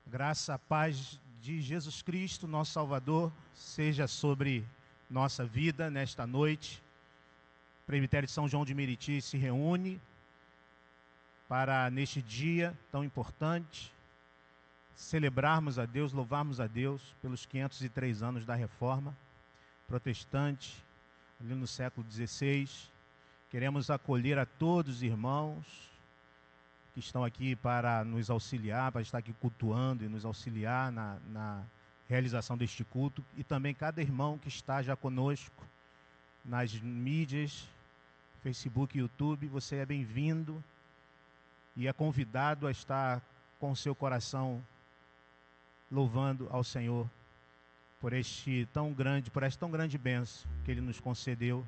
Graça, a paz de Jesus Cristo, nosso Salvador, seja sobre nossa vida nesta noite. O Presbitério de São João de Meriti se reúne para, neste dia tão importante, celebrarmos a Deus, louvarmos a Deus pelos 503 anos da Reforma Protestante, ali no século XVI. Queremos acolher a todos os irmãos que estão aqui para nos auxiliar, para estar aqui cultuando e nos auxiliar na realização deste culto, e também cada irmão que está já conosco nas mídias, Facebook e YouTube. Você é bem-vindo e é convidado a estar com o seu coração louvando ao Senhor por esta tão grande bênção que Ele nos concedeu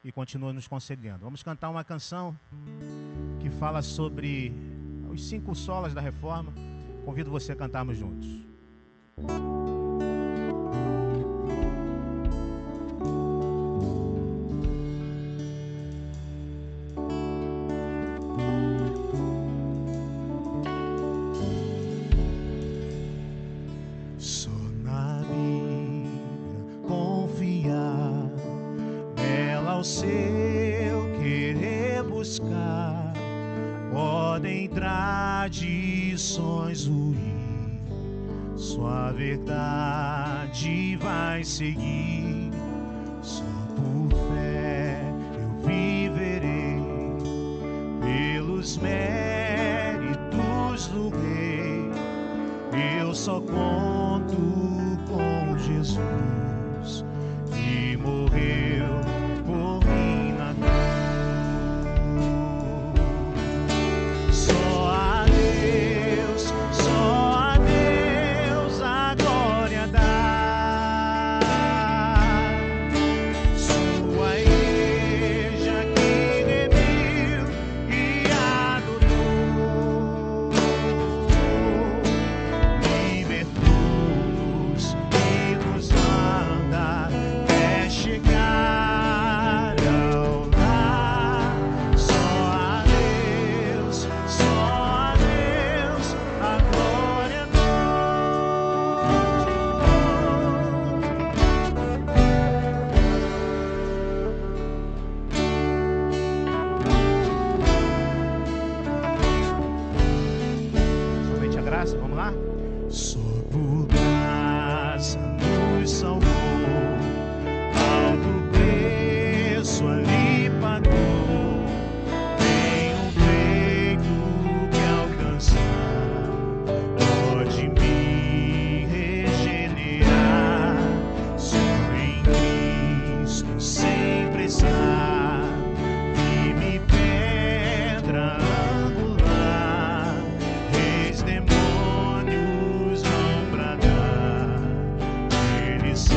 e continua nos concedendo. Vamos cantar uma canção que fala sobre os 5 solas da Reforma. Convido você a cantarmos juntos. Só na Bíblia confiar, nela ao seu querer buscar, podem tradições ruir, sua verdade vai seguir. Só por fé eu viverei, pelos méritos do Rei. Eu só conto com Jesus, que morreu por mim na cruz. Só a Deus a glória dá. Sua igreja que remiu e adotou, libertou-nos e nos manda até chegar ao lar. Só a Deus a glória dá. Somente a graça, vamos lá? Só por graça nos salvou, alto preço ali pagou. Tem um peito que alcançar, pode me regenerar. Só em Cristo sem precisar, firme pedra angular, reis demônios vão bradar, Ele sem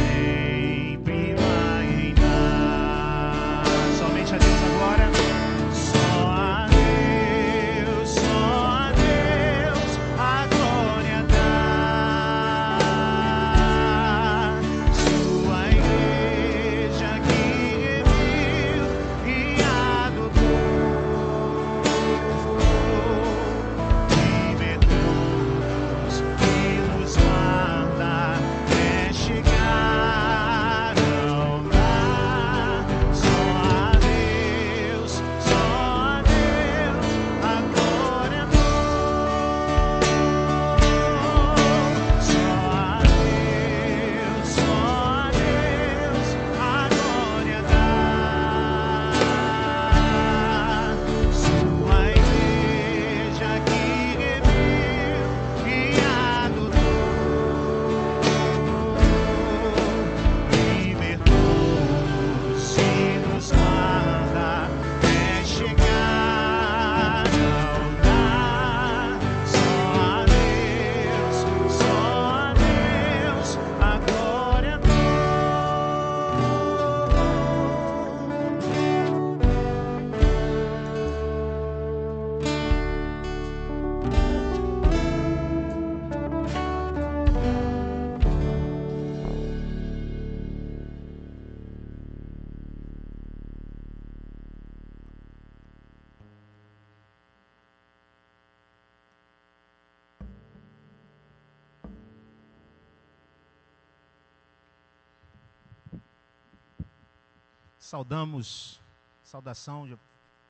Saudação, já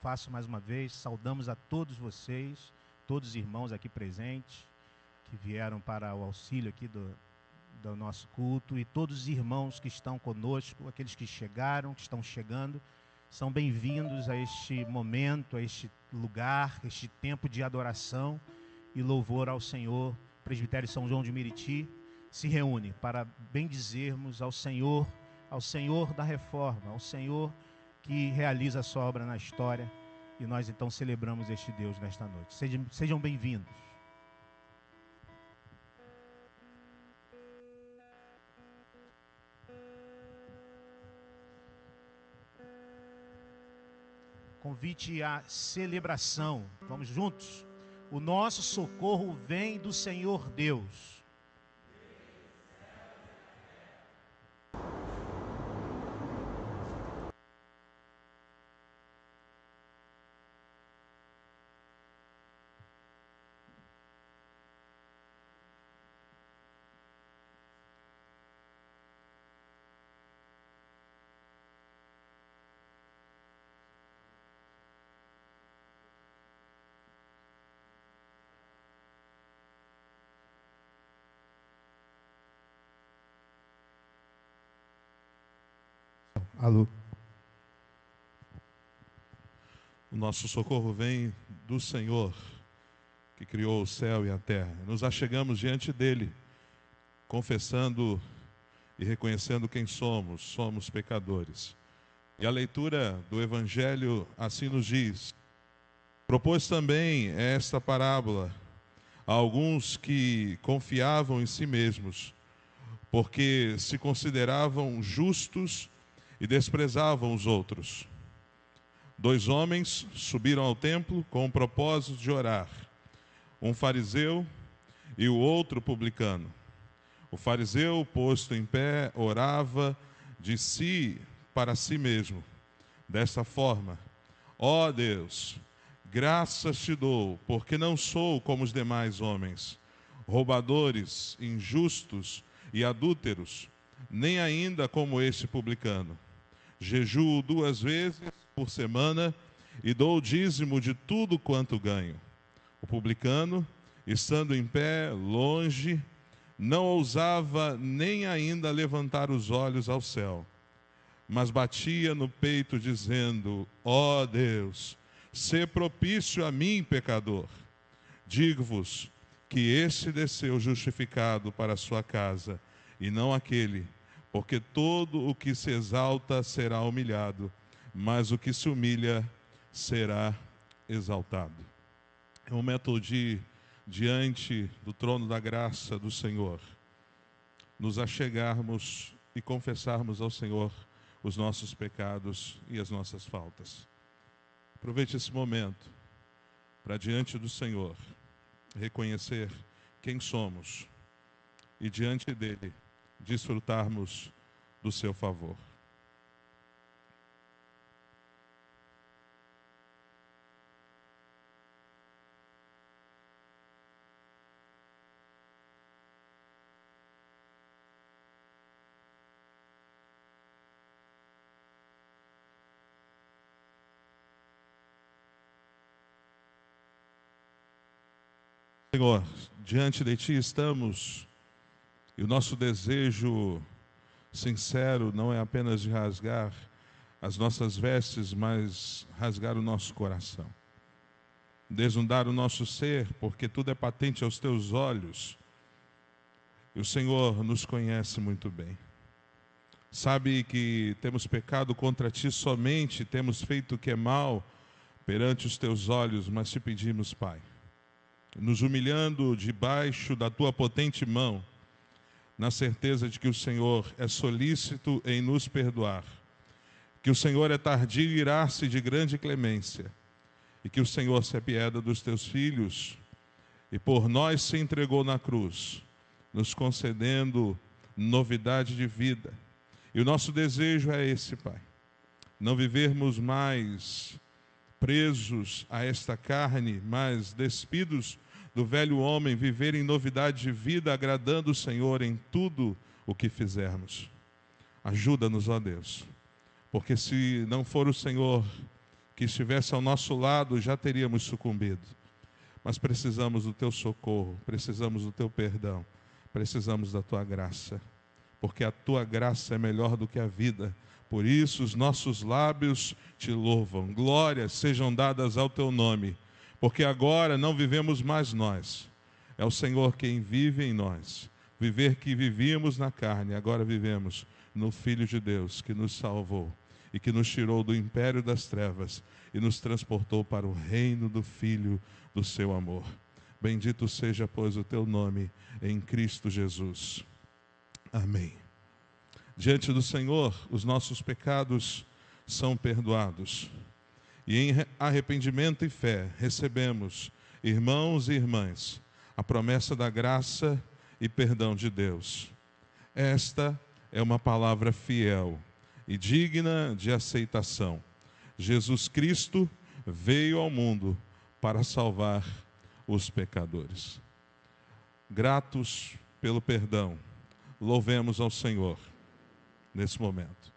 faço mais uma vez, saudamos a todos vocês, todos os irmãos aqui presentes, que vieram para o auxílio aqui do nosso culto, e todos os irmãos que estão conosco, aqueles que chegaram, que estão chegando, são bem-vindos a este momento, a este lugar, a este tempo de adoração e louvor ao Senhor. O Presbitério São João de Meriti se reúne para bendizermos ao Senhor da reforma, ao Senhor que realiza a sua obra na história, e nós então celebramos este Deus nesta noite. Sejam bem-vindos. Convite à celebração. Vamos juntos? O nosso socorro vem do Senhor Deus. Alô. O nosso socorro vem do Senhor, que criou o céu e a terra. Nos achegamos diante dele, confessando e reconhecendo quem somos. Somos pecadores. E a leitura do Evangelho assim nos diz. Propôs também esta parábola a alguns que confiavam em si mesmos, porque se consideravam justos e desprezavam os outros. 2 homens subiram ao templo com o propósito de orar, um fariseu e o outro publicano. O fariseu, posto em pé, orava de si para si mesmo, desta forma: ó Deus, graças te dou, porque não sou como os demais homens, roubadores, injustos e adúlteros, nem ainda como este publicano. Jejuo 2 vezes por semana e dou o dízimo de tudo quanto ganho. O publicano, estando em pé, longe, não ousava nem ainda levantar os olhos ao céu, mas batia no peito, dizendo: ó Deus, sê propício a mim, pecador. Digo-vos que este desceu justificado para a sua casa, e não aquele, porque todo o que se exalta será humilhado, mas o que se humilha será exaltado. É um momento de, diante do trono da graça do Senhor, nos achegarmos e confessarmos ao Senhor os nossos pecados e as nossas faltas. Aproveite esse momento para, diante do Senhor, reconhecer quem somos e, diante dele, desfrutarmos do seu favor. Senhor, diante de Ti estamos, e o nosso desejo sincero não é apenas de rasgar as nossas vestes, mas rasgar o nosso coração. Desnudar o nosso ser, porque tudo é patente aos Teus olhos. E o Senhor nos conhece muito bem. Sabe que temos pecado contra Ti somente, temos feito o que é mal perante os Teus olhos, mas Te pedimos, Pai, nos humilhando debaixo da Tua potente mão, na certeza de que o Senhor é solícito em nos perdoar, que o Senhor é tardio em irar-se de grande clemência, e que o Senhor se apieda dos Teus filhos, e por nós se entregou na cruz, nos concedendo novidade de vida. E o nosso desejo é esse, Pai, não vivermos mais presos a esta carne, mas despidos do velho homem, viver em novidade de vida, agradando o Senhor em tudo o que fizermos. Ajuda-nos, ó Deus, porque se não for o Senhor que estivesse ao nosso lado, já teríamos sucumbido. Mas precisamos do teu socorro, precisamos do teu perdão, precisamos da tua graça, porque a tua graça é melhor do que a vida. Por isso os nossos lábios te louvam. Glórias sejam dadas ao teu nome, porque agora não vivemos mais nós, é o Senhor quem vive em nós. Viver que vivíamos na carne, agora vivemos no Filho de Deus, que nos salvou e que nos tirou do império das trevas e nos transportou para o reino do Filho do seu amor. Bendito seja, pois, o teu nome em Cristo Jesus. Amém. Diante do Senhor, os nossos pecados são perdoados. E em arrependimento e fé recebemos, irmãos e irmãs, a promessa da graça e perdão de Deus. Esta é uma palavra fiel e digna de aceitação. Jesus Cristo veio ao mundo para salvar os pecadores. Gratos pelo perdão, louvemos ao Senhor nesse momento.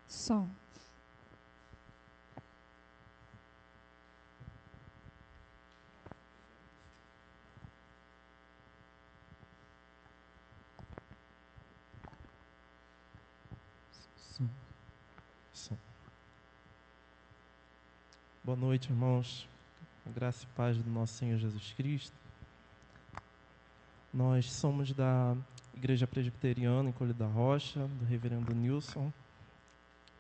Som. Boa noite, irmãos. A graça e paz do nosso Senhor Jesus Cristo. Nós somos da Igreja Presbiteriana em Colho da Rocha, do reverendo Nilson.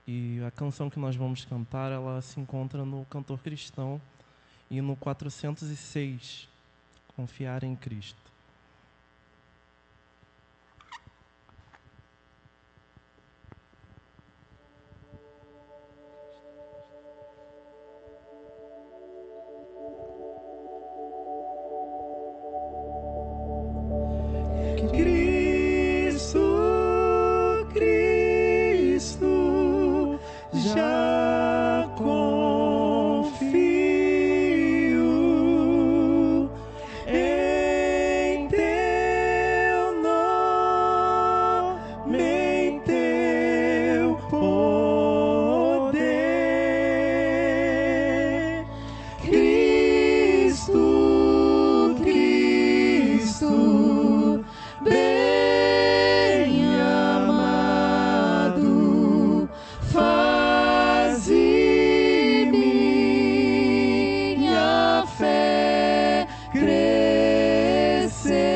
E a canção que nós vamos cantar, ela se encontra no Cantor Cristão e no 406, Confiar em Cristo. Já confio em teu nome, em teu poder, Cristo, Cristo, bem amado, faze minha fé crescer.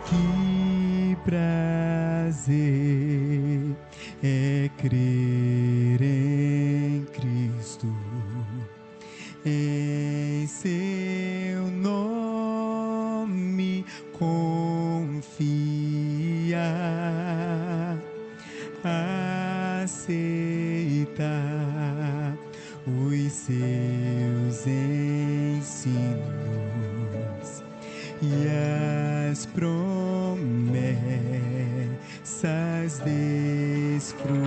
Que prazer é crer em Cristo, em seu nome confiar, aceitar os seus ensinos e as promessas desfrutar.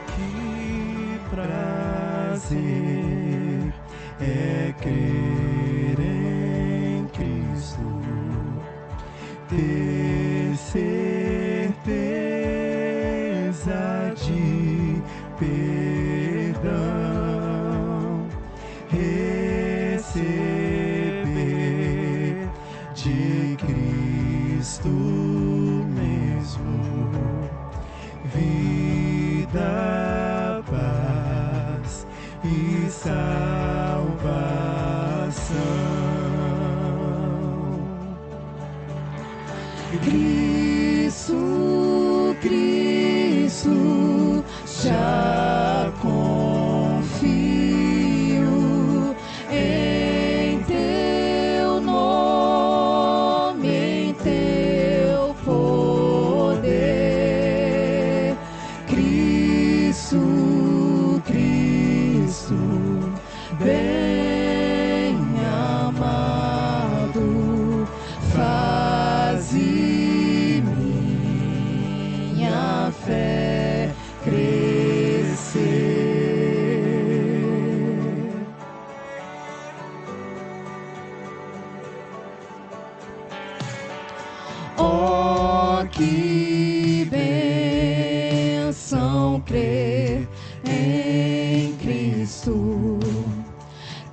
Que prazer é crer em Cristo, ter certeza de perdão, receber de Cristo mesmo vida, paz que bênção crer em Cristo,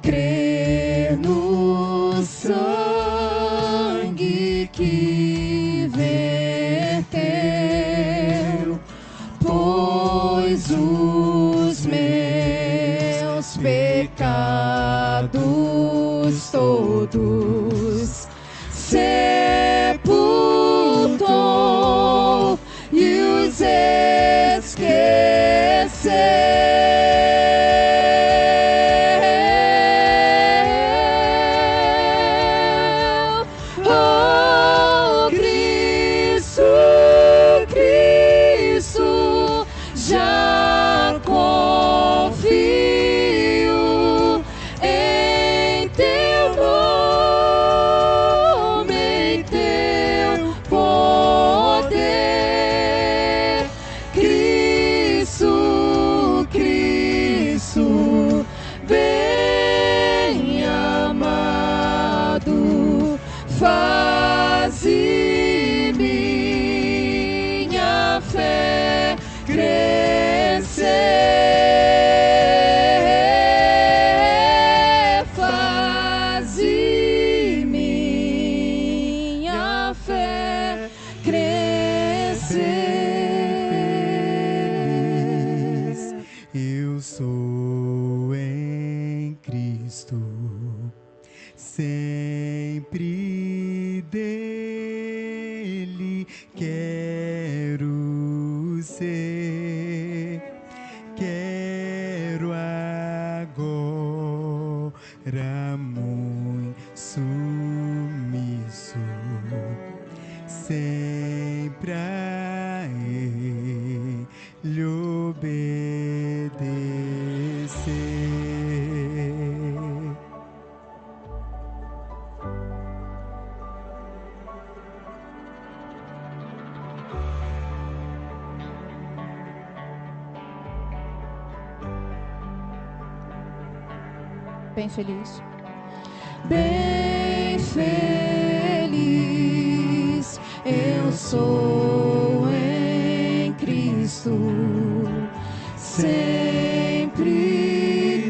crer no sangue que verteu, pois os meus pecados todos sepultou e os esqueceu. Oh, Cristo, Cristo, já confio em teu nome, em teu poder. Cristo, Cristo, bem amado, faze minha fé crescer, faze minha fé crescer. Eu sou em Cristo, sempre dele quero ser, quero agora muito submisso, sempre a ele obedecer. Bem feliz. Bem feliz eu sou em Cristo, sempre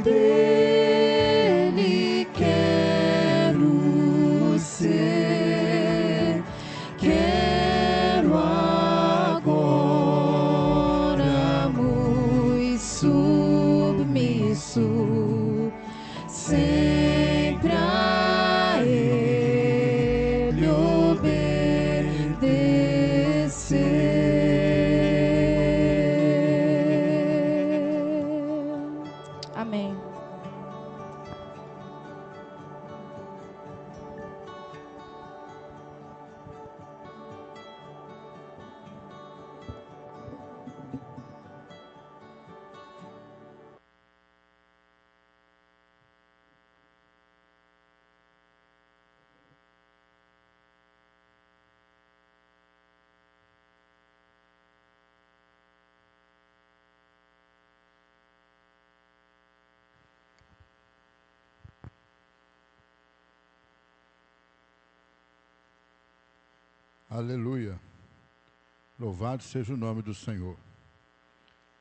dele quero ser, quero agora muito submisso, sempre a ele obedecer. Amém. Aleluia. Louvado seja o nome do Senhor.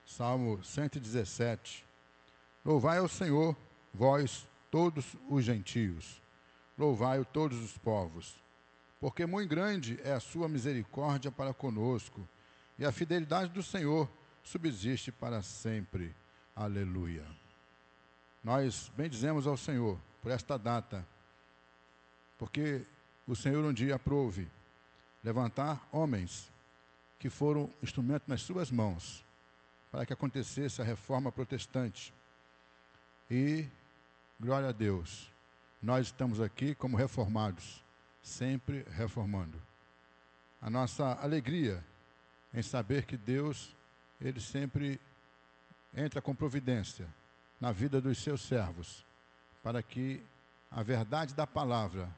Salmo 117. Louvai ao Senhor, vós todos os gentios. Louvai-o todos os povos. Porque muito grande é a sua misericórdia para conosco, e a fidelidade do Senhor subsiste para sempre. Aleluia. Nós bendizemos ao Senhor por esta data, porque o Senhor um dia aprove levantar homens que foram instrumento nas suas mãos para que acontecesse a reforma protestante. E, glória a Deus, nós estamos aqui como reformados, sempre reformando. A nossa alegria em saber que Deus, Ele sempre entra com providência na vida dos seus servos, para que a verdade da palavra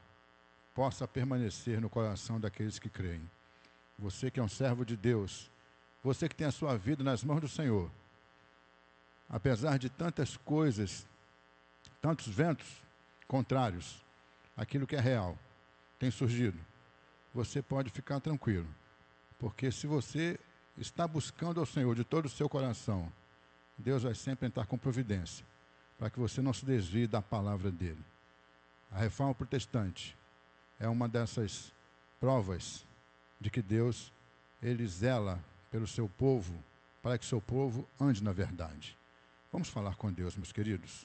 possa permanecer no coração daqueles que creem. Você que é um servo de Deus, você que tem a sua vida nas mãos do Senhor, apesar de tantas coisas, tantos ventos contrários, aquilo que é real tem surgido, você pode ficar tranquilo, Porque se você está buscando ao Senhor de todo o seu coração, Deus vai sempre entrar com providência, para que você não se desvie da palavra dele. A Reforma Protestante é uma dessas provas de que Deus, ele zela pelo seu povo, para que seu povo ande na verdade. Vamos falar com Deus, meus queridos.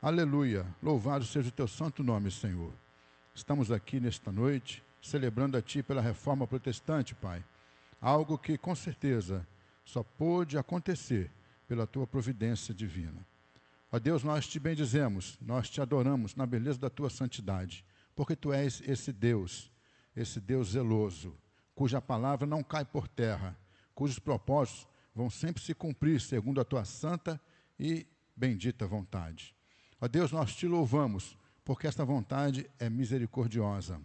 Aleluia, louvado seja o teu santo nome, Senhor. Estamos aqui nesta noite, celebrando a Ti pela Reforma Protestante, Pai. Algo que, com certeza, só pôde acontecer pela Tua providência divina. Ó Deus, nós Te bendizemos, nós Te adoramos na beleza da Tua santidade, porque Tu és esse Deus zeloso, cuja palavra não cai por terra, cujos propósitos vão sempre se cumprir segundo a Tua santa e bendita vontade. Ó Deus, nós Te louvamos, porque esta vontade é misericordiosa.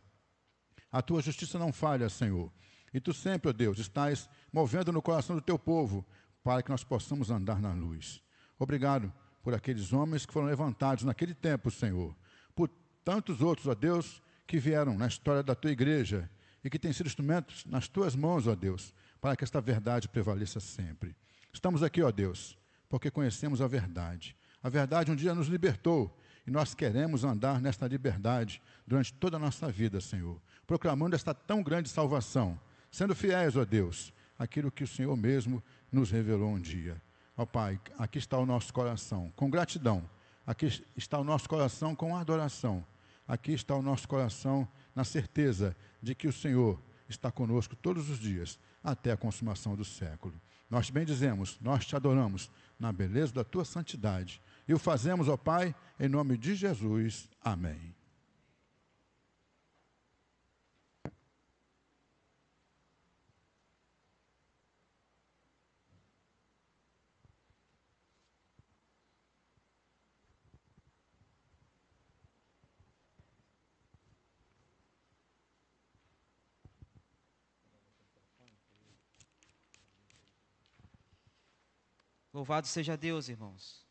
A Tua justiça não falha, Senhor. E Tu sempre, ó Deus, estás movendo no coração do Teu povo, para que nós possamos andar na luz. Obrigado por aqueles homens que foram levantados naquele tempo, Senhor. Por tantos outros, ó Deus, que vieram na história da Tua igreja e que têm sido instrumentos nas Tuas mãos, ó Deus, para que esta verdade prevaleça sempre. Estamos aqui, ó Deus, porque conhecemos a verdade. A verdade um dia nos libertou e nós queremos andar nesta liberdade durante toda a nossa vida, Senhor, proclamando esta tão grande salvação, sendo fiéis, ó Deus, àquilo que o Senhor mesmo nos revelou um dia. Ó Pai, aqui está o nosso coração com gratidão, aqui está o nosso coração com adoração, aqui está o nosso coração na certeza de que o Senhor está conosco todos os dias, até a consumação do século. Nós te bendizemos, nós te adoramos na beleza da Tua santidade. E o fazemos, ó Pai, em nome de Jesus. Amém. Louvado seja Deus, irmãos.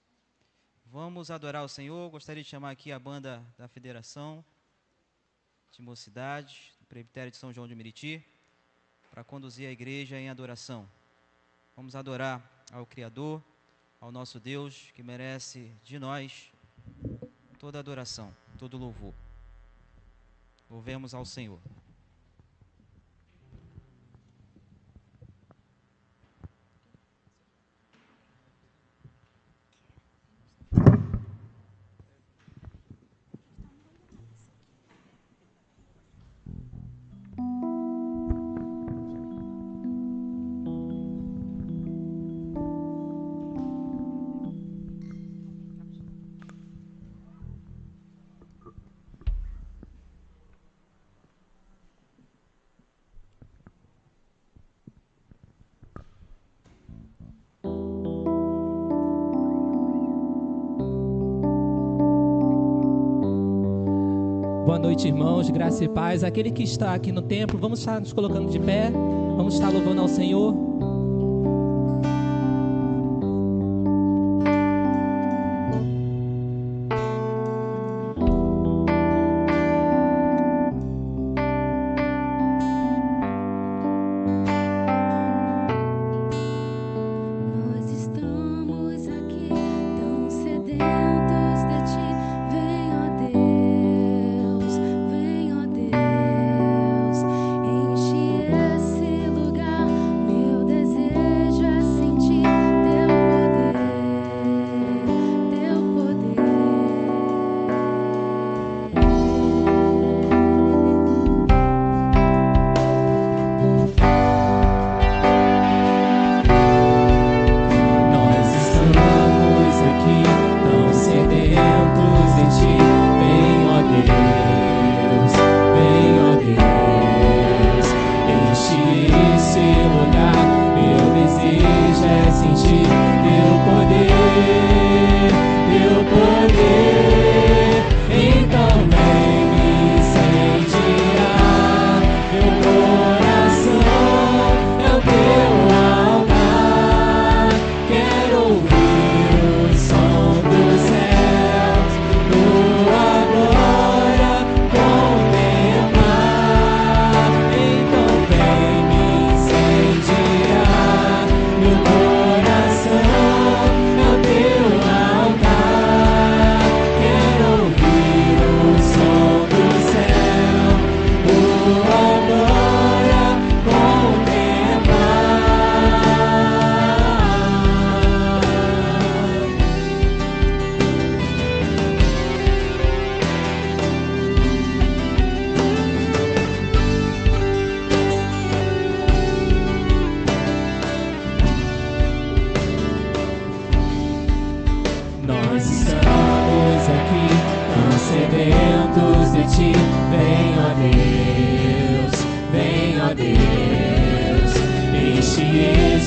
Vamos adorar o Senhor. Gostaria de chamar aqui a banda da Federação de Mocidade, do Presbitério de São João de Meriti, para conduzir a igreja em adoração. Vamos adorar ao Criador, ao nosso Deus, que merece de nós toda adoração, todo louvor. Louvemos ao Senhor. Boa noite, irmãos, graça e paz. Aquele que está aqui no templo, vamos estar nos colocando de pé, vamos estar louvando ao Senhor. Enche esse lugar, meu Deus.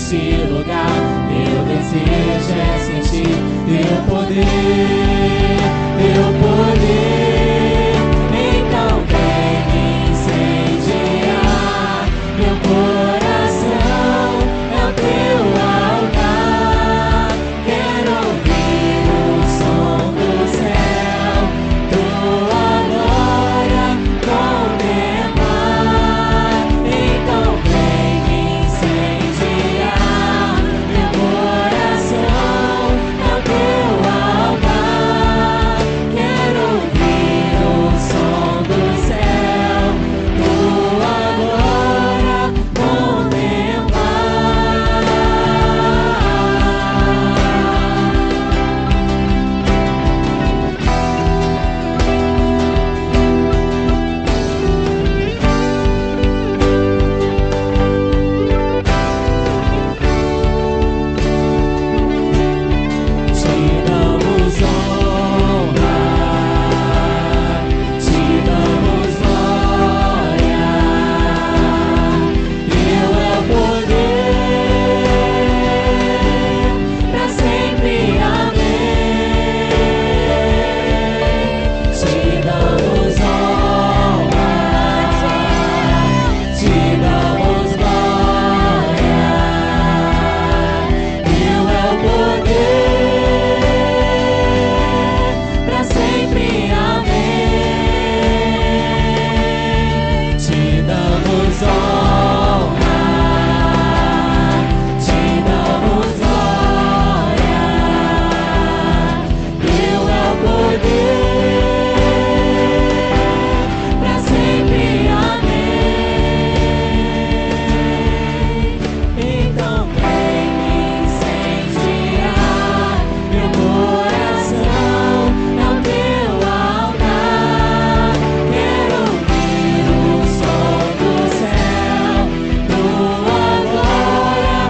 neste lugar. Meu desejo é sentir teu poder, teu poder. Então vem me incendiar. Meu coração é o teu altar. Quero ouvir o som do céu, tua glória contemplar. Então vem me incendiar. Meu coração é o teu altar. Quero ouvir o som do céu, tua glória te damos honra, te damos glória. Teu é o poder, pra sempre, amém. Te damos honra, te damos glória. Teu é o poder, pra sempre, amém. Te damos honra, te damos glória. Teu é o poder, pra sempre, amém. Então vem me incendiar. Meu coração é o teu altar. Quero ouvir o som do céu, tua glória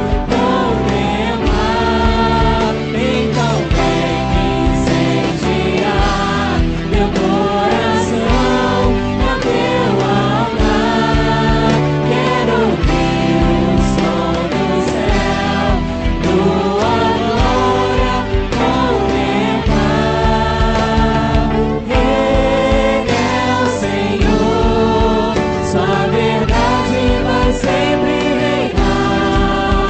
contemplar. Então vem me incendiar. Meu coração é o teu altar. Quero ouvir o som do céu, tua glória contemplar. Ele é o Senhor, sua verdade vai sempre reinar.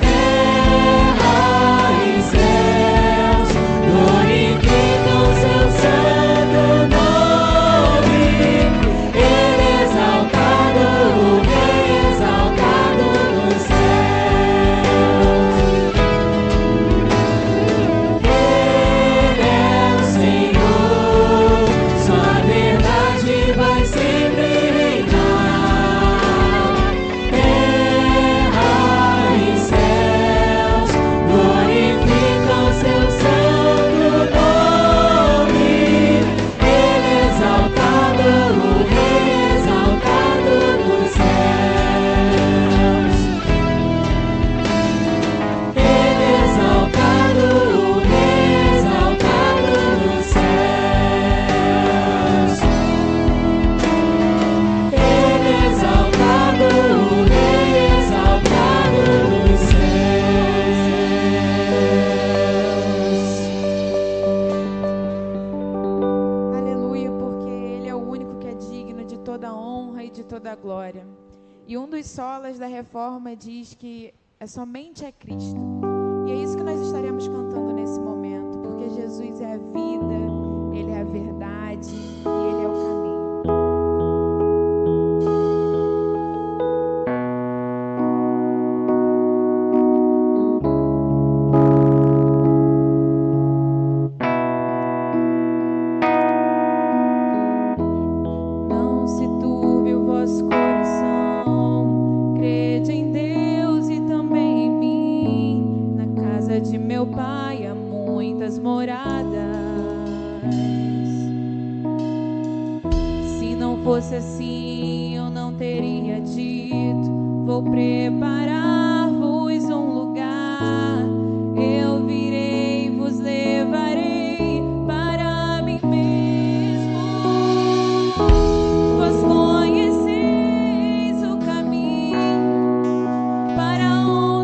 Terra e céus glorificam seu santo nome. Ele é exaltado, o Rei exaltado nos céus. Ele é o Senhor, sua verdade vai sempre reinar. Terra e céus glorificam seu santo nome. Ele é exaltado, o Rei exaltado nos céus. Ele é exaltado, o Rei exaltado nos céus. Ele é exaltado, o Rei exaltado nos céus. Aleluia, porque Ele é o único que é digno de toda honra e de toda glória. E um dos solas da reforma diz que somente é Cristo. E é isso que nós estaremos cantando nesse momento, porque Jesus é a vida, Ele é a verdade e Ele é o caminho. Não se turbe o vosso coração, crede em Deus e também em mim. Na casa de meu Pai há muitas moradas. Se não fosse assim, eu não teria dito: vou preparar-vos um lugar. Eu virei e vos levarei para mim mesmo. Vós conheceis o caminho para onde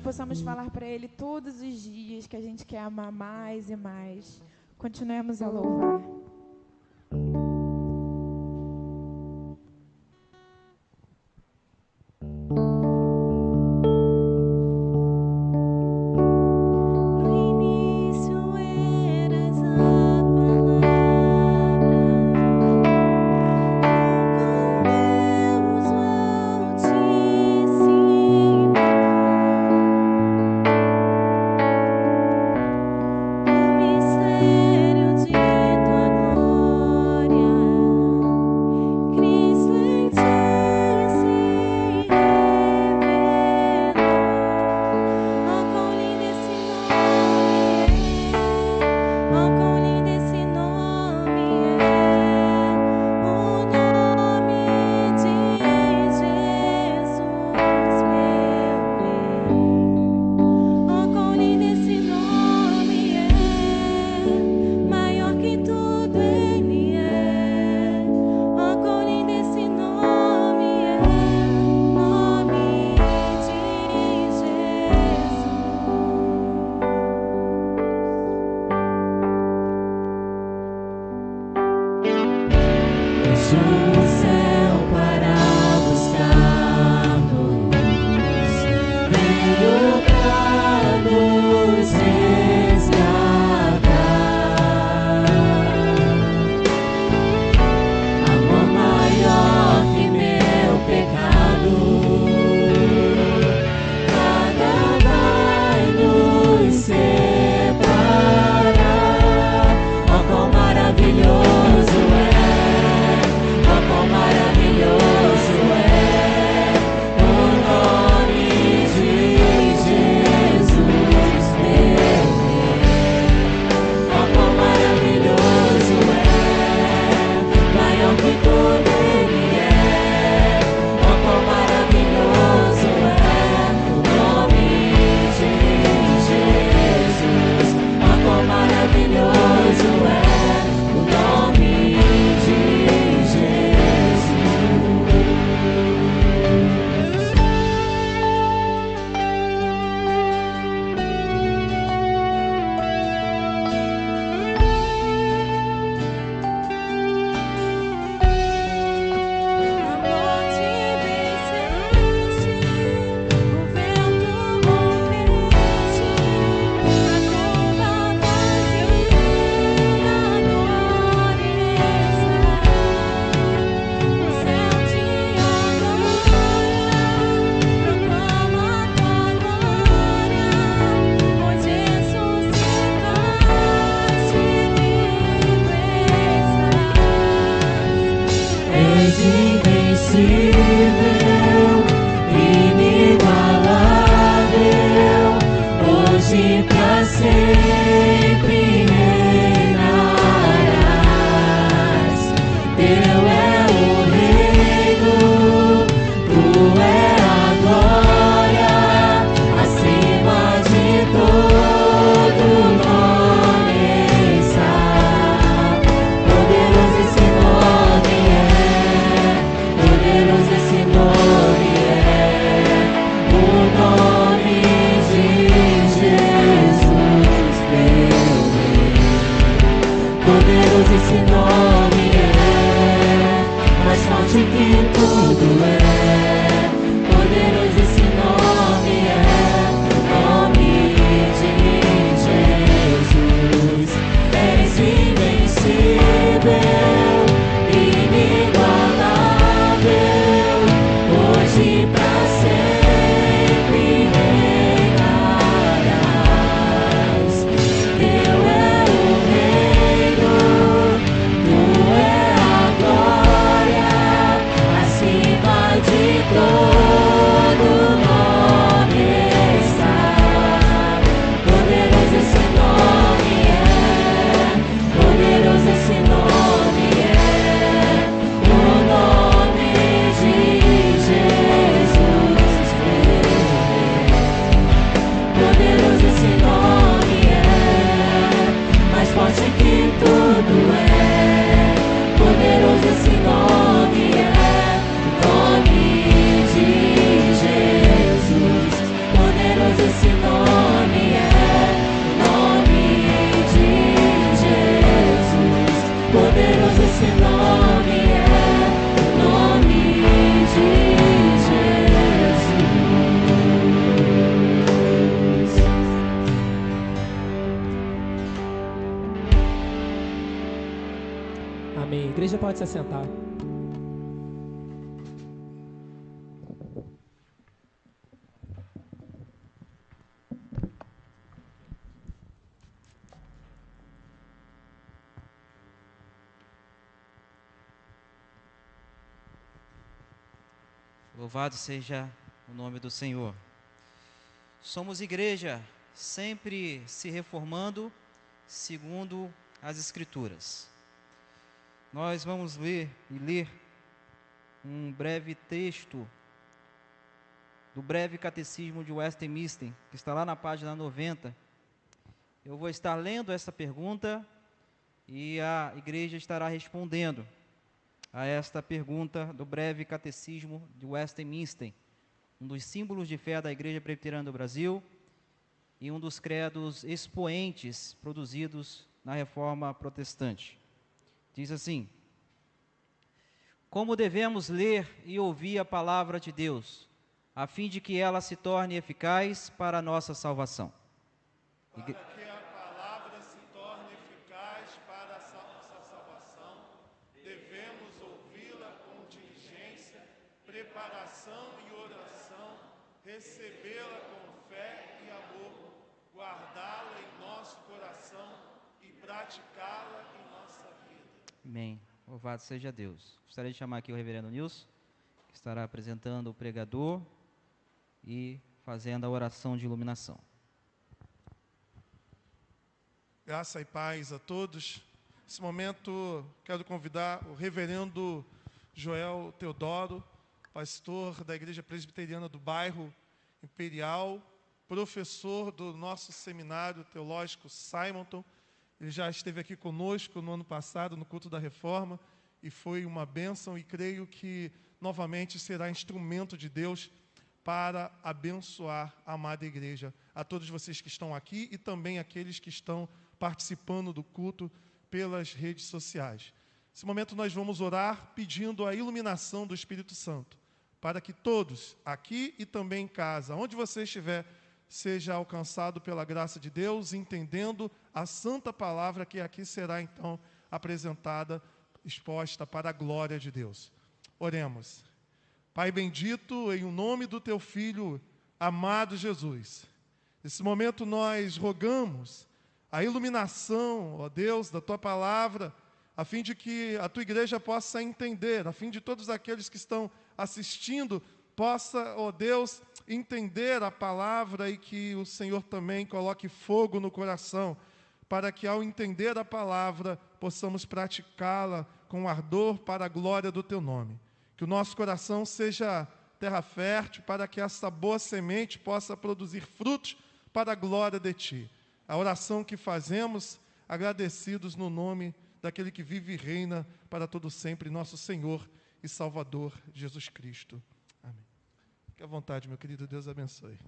possamos falar para Ele todos os dias que a gente quer amar mais e mais. Continuemos a louvar. Acima pode se assentar. Louvado seja o nome do Senhor. Somos igreja, sempre se reformando segundo as Escrituras. Nós vamos ler um breve texto do breve catecismo de Westminster, que está lá na página 90. Eu vou estar lendo essa pergunta e a igreja estará respondendo a esta pergunta do breve catecismo de Westminster, um dos símbolos de fé da Igreja Presbiteriana do Brasil e um dos credos expoentes produzidos na Reforma Protestante. Diz assim: como devemos ler e ouvir a palavra de Deus, a fim de que ela se torne eficaz para a nossa salvação? Para que a palavra se torne eficaz para a nossa salvação, devemos ouvi-la com diligência, preparação e oração, recebê-la com fé e amor, guardá-la em nosso coração e praticá-la em nossa vida. Amém. Louvado seja Deus. Gostaria de chamar aqui o reverendo Nilson, que estará apresentando o pregador e fazendo a oração de iluminação. Graça e paz a todos. Nesse momento, quero convidar o reverendo Joel Teodoro, pastor da Igreja Presbiteriana do Bairro Imperial, professor do nosso seminário teológico Simonton. Ele já esteve aqui conosco no ano passado, no culto da Reforma, e foi uma bênção, e creio que novamente será instrumento de Deus para abençoar a amada igreja. A todos vocês que estão aqui e também aqueles que estão participando do culto pelas redes sociais. Nesse momento nós vamos orar pedindo a iluminação do Espírito Santo, para que todos, aqui e também em casa, onde você estiver, seja alcançado pela graça de Deus, entendendo a santa palavra que aqui será então apresentada, exposta para a glória de Deus. Oremos. Pai bendito, em nome do teu Filho amado Jesus, nesse momento nós rogamos a iluminação, ó Deus, da tua palavra, a fim de que a tua igreja possa entender, a fim de todos aqueles que estão assistindo possa, ó Deus, entender a palavra e que o Senhor também coloque fogo no coração, para que ao entender a palavra possamos praticá-la com ardor para a glória do teu nome. Que o nosso coração seja terra fértil para que essa boa semente possa produzir frutos para a glória de ti. A oração que fazemos, agradecidos no nome daquele que vive e reina para todo sempre, nosso Senhor e Salvador Jesus Cristo. Amém. Fique à vontade, meu querido, Deus abençoe.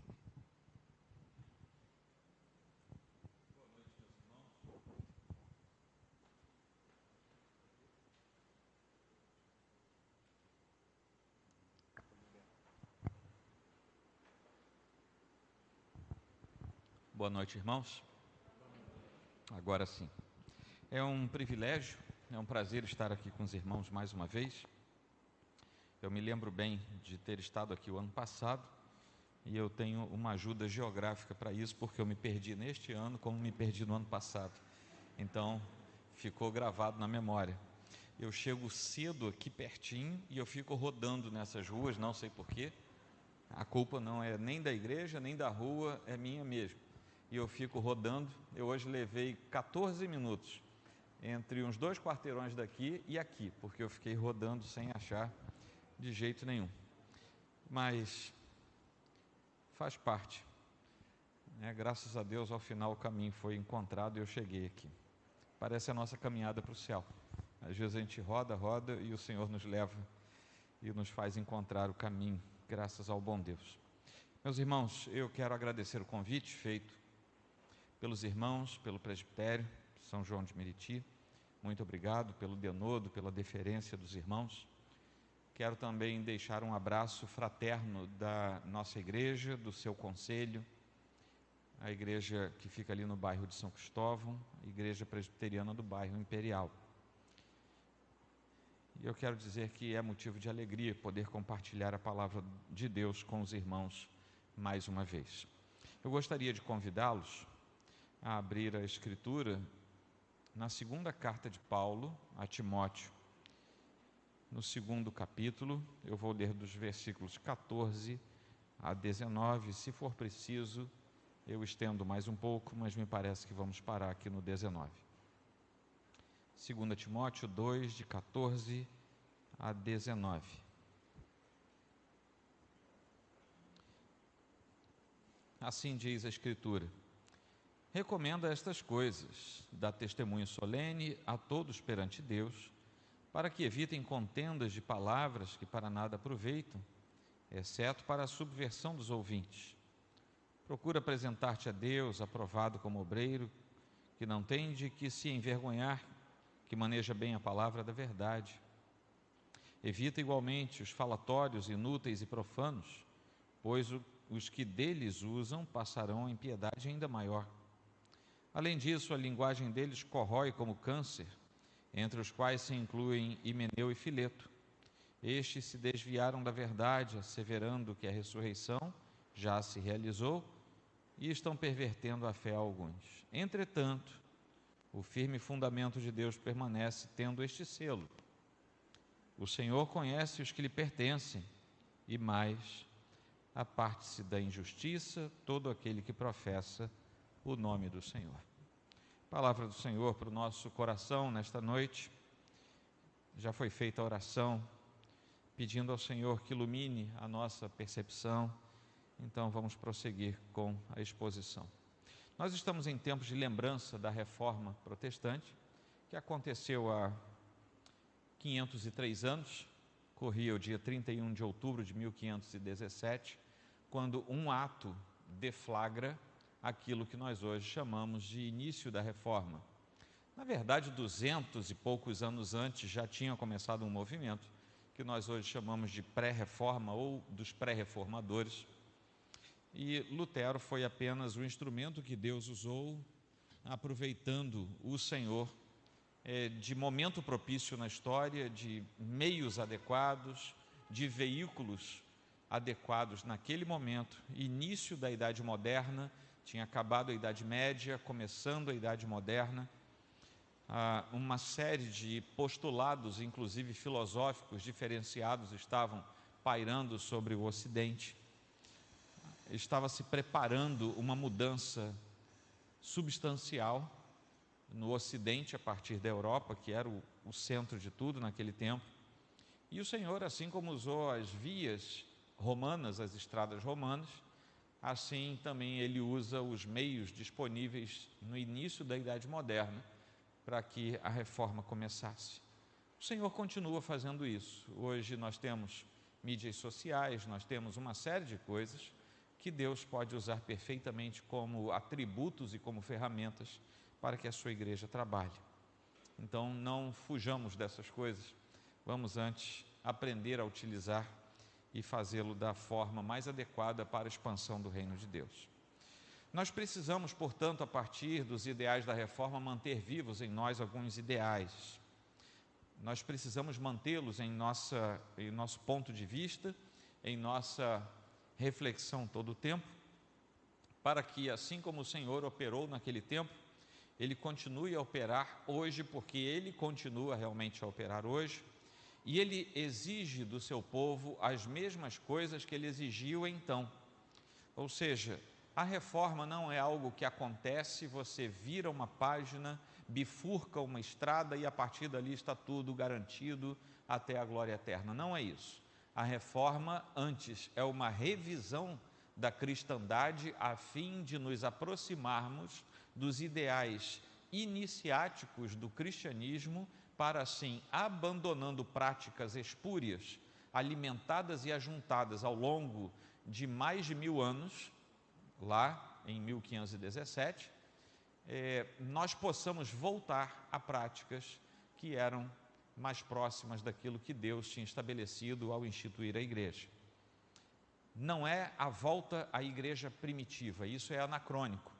Boa noite, irmãos. Agora sim. É um privilégio, é um prazer estar aqui com os irmãos mais uma vez. Eu me lembro bem de ter estado aqui o ano passado e eu tenho uma ajuda geográfica para isso, porque eu me perdi neste ano como me perdi no ano passado. Então, ficou gravado na memória. Eu chego cedo aqui pertinho e eu fico rodando nessas ruas, não sei porquê. A culpa não é nem da igreja, nem da rua, é minha mesmo. E eu fico rodando. Eu hoje levei 14 minutos entre uns 2 quarteirões daqui e aqui, porque eu fiquei rodando sem achar de jeito nenhum. Mas faz parte, né? Graças a Deus, ao final o caminho foi encontrado e eu cheguei aqui. Parece a nossa caminhada para o céu. Às vezes a gente roda e o Senhor nos leva e nos faz encontrar o caminho, graças ao bom Deus. Meus irmãos, eu quero agradecer o convite feito pelos irmãos, pelo presbitério São João de Meriti. Muito obrigado pelo denodo, pela deferência dos irmãos. Quero também deixar um abraço fraterno da nossa igreja, do seu conselho, a igreja que fica ali no bairro de São Cristóvão, Igreja Presbiteriana do Bairro Imperial. eu quero dizer que é motivo de alegria poder compartilhar a palavra de Deus com os irmãos mais uma vez. Eu gostaria de convidá-los a abrir a Escritura na segunda carta de Paulo a Timóteo, no 2º capítulo. Eu vou ler dos versículos 14 a 19, se for preciso, eu estendo mais um pouco, mas me parece que vamos parar aqui no 19. 2 Timóteo 2, de 14 a 19. Assim diz a Escritura: recomenda estas coisas, dá testemunho solene a todos perante Deus, para que evitem contendas de palavras que para nada aproveitam, exceto para a subversão dos ouvintes. Procura apresentar-te a Deus, aprovado como obreiro, que não tem de que se envergonhar, que maneja bem a palavra da verdade. Evita igualmente os falatórios inúteis e profanos, pois os que deles usam passarão a impiedade ainda maior. Além disso, a linguagem deles corrói como câncer, entre os quais se incluem Himeneu e Fileto. Estes se desviaram da verdade, asseverando que a ressurreição já se realizou, e estão pervertendo a fé a alguns. Entretanto, o firme fundamento de Deus permanece, tendo este selo: o Senhor conhece os que lhe pertencem, e mais, aparte-se da injustiça todo aquele que professa o nome do Senhor. Palavra do Senhor para o nosso coração nesta noite. Já foi feita a oração, pedindo ao Senhor que ilumine a nossa percepção. Então vamos prosseguir com a exposição. Nós estamos em tempos de lembrança da Reforma Protestante, que aconteceu há 503 anos, corria o dia 31 de outubro de 1517, quando um ato deflagra aquilo que nós hoje chamamos de início da Reforma. Na verdade, 200 e poucos anos antes já tinha começado um movimento que nós hoje chamamos de pré-reforma ou dos pré-reformadores. E Lutero foi apenas o instrumento que Deus usou, aproveitando o Senhor de momento propício na história, de meios adequados, de veículos adequados naquele momento, início da Idade Moderna. Tinha acabado a Idade Média, começando a Idade Moderna. Uma série de postulados, inclusive filosóficos, diferenciados, estavam pairando sobre o Ocidente. Estava se preparando uma mudança substancial no Ocidente, a partir da Europa, que era o centro de tudo naquele tempo. E o Senhor, assim como usou as vias romanas, as estradas romanas, assim também Ele usa os meios disponíveis no início da Idade Moderna para que a reforma começasse. O Senhor continua fazendo isso. Hoje nós temos mídias sociais, nós temos uma série de coisas que Deus pode usar perfeitamente como atributos e como ferramentas para que a sua igreja trabalhe. Então não fujamos dessas coisas, vamos antes aprender a utilizar e fazê-lo da forma mais adequada para a expansão do reino de Deus. Nós precisamos, portanto, a partir dos ideais da reforma, manter vivos em nós alguns ideais. Nós precisamos mantê-los em nosso ponto de vista, em nossa reflexão todo o tempo, para que, assim como o Senhor operou naquele tempo, Ele continue a operar hoje, porque Ele continua realmente a operar hoje, e Ele exige do seu povo as mesmas coisas que Ele exigiu então. Ou seja, a reforma não é algo que acontece, você vira uma página, bifurca uma estrada e a partir dali está tudo garantido até a glória eterna. Não é isso. A reforma, antes, é uma revisão da cristandade a fim de nos aproximarmos dos ideais iniciáticos do cristianismo, para assim, abandonando práticas espúrias, alimentadas e ajuntadas ao longo de mais de 1000 anos, lá em 1517, nós possamos voltar a práticas que eram mais próximas daquilo que Deus tinha estabelecido ao instituir a igreja. Não é a volta à igreja primitiva, isso é anacrônico.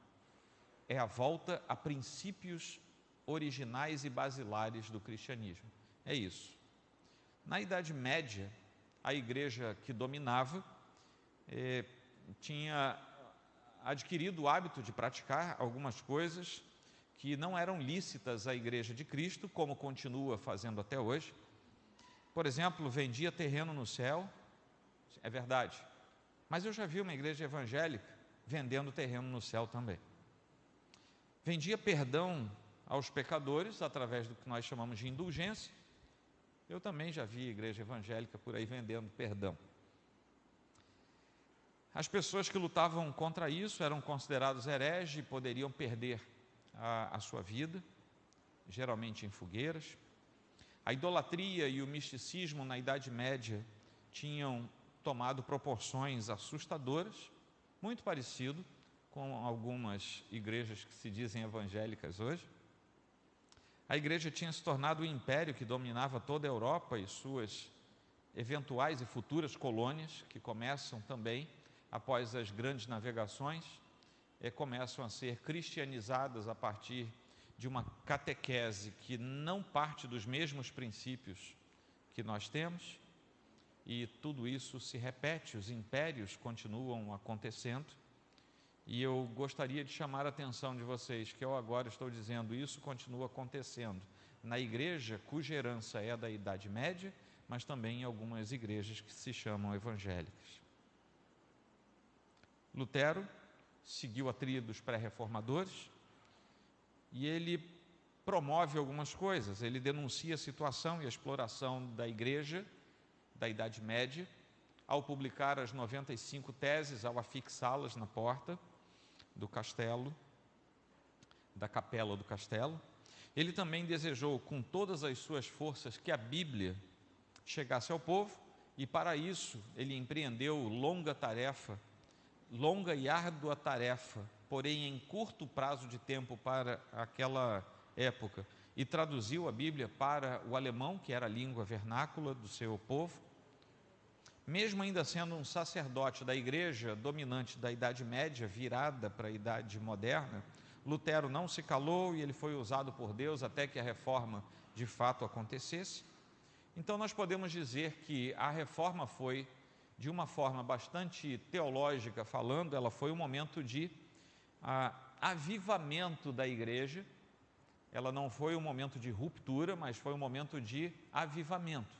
É a volta a princípios originais e basilares do cristianismo. É isso. Na Idade Média, a igreja que dominava tinha adquirido o hábito de praticar algumas coisas que não eram lícitas à Igreja de Cristo, como continua fazendo até hoje. Por exemplo, vendia terreno no céu, é verdade, mas eu já vi uma igreja evangélica vendendo terreno no céu também. Vendia perdão aos pecadores através do que nós chamamos de indulgência. Eu também já vi igreja evangélica por aí vendendo perdão. As pessoas que lutavam contra isso eram considerados hereges e poderiam perder a sua vida, geralmente em fogueiras. A idolatria e o misticismo na Idade Média tinham tomado proporções assustadoras, muito parecido com algumas igrejas que se dizem evangélicas hoje. A igreja tinha se tornado o império que dominava toda a Europa e suas eventuais e futuras colônias, que começam também, após as grandes navegações, começam a ser cristianizadas a partir de uma catequese que não parte dos mesmos princípios que nós temos, e tudo isso se repete, os impérios continuam acontecendo, e eu gostaria de chamar a atenção de vocês, que eu agora estou dizendo, isso continua acontecendo na igreja cuja herança é da Idade Média, mas também em algumas igrejas que se chamam evangélicas. Lutero seguiu a trilha dos pré-reformadores e ele promove algumas coisas. Ele denuncia a situação e a exploração da igreja da Idade Média ao publicar as 95 teses, ao afixá-las na porta do castelo, da capela do castelo. Ele também desejou com todas as suas forças que a Bíblia chegasse ao povo, e para isso ele empreendeu longa e árdua tarefa, porém em curto prazo de tempo para aquela época, e traduziu a Bíblia para o alemão, que era a língua vernácula do seu povo. Mesmo ainda sendo um sacerdote da igreja dominante da Idade Média, virada para a Idade Moderna, Lutero não se calou e ele foi usado por Deus até que a reforma de fato acontecesse. Então nós podemos dizer que a reforma foi, de uma forma bastante teológica falando, ela foi um momento de avivamento da igreja. Ela não foi um momento de ruptura, mas foi um momento de avivamento.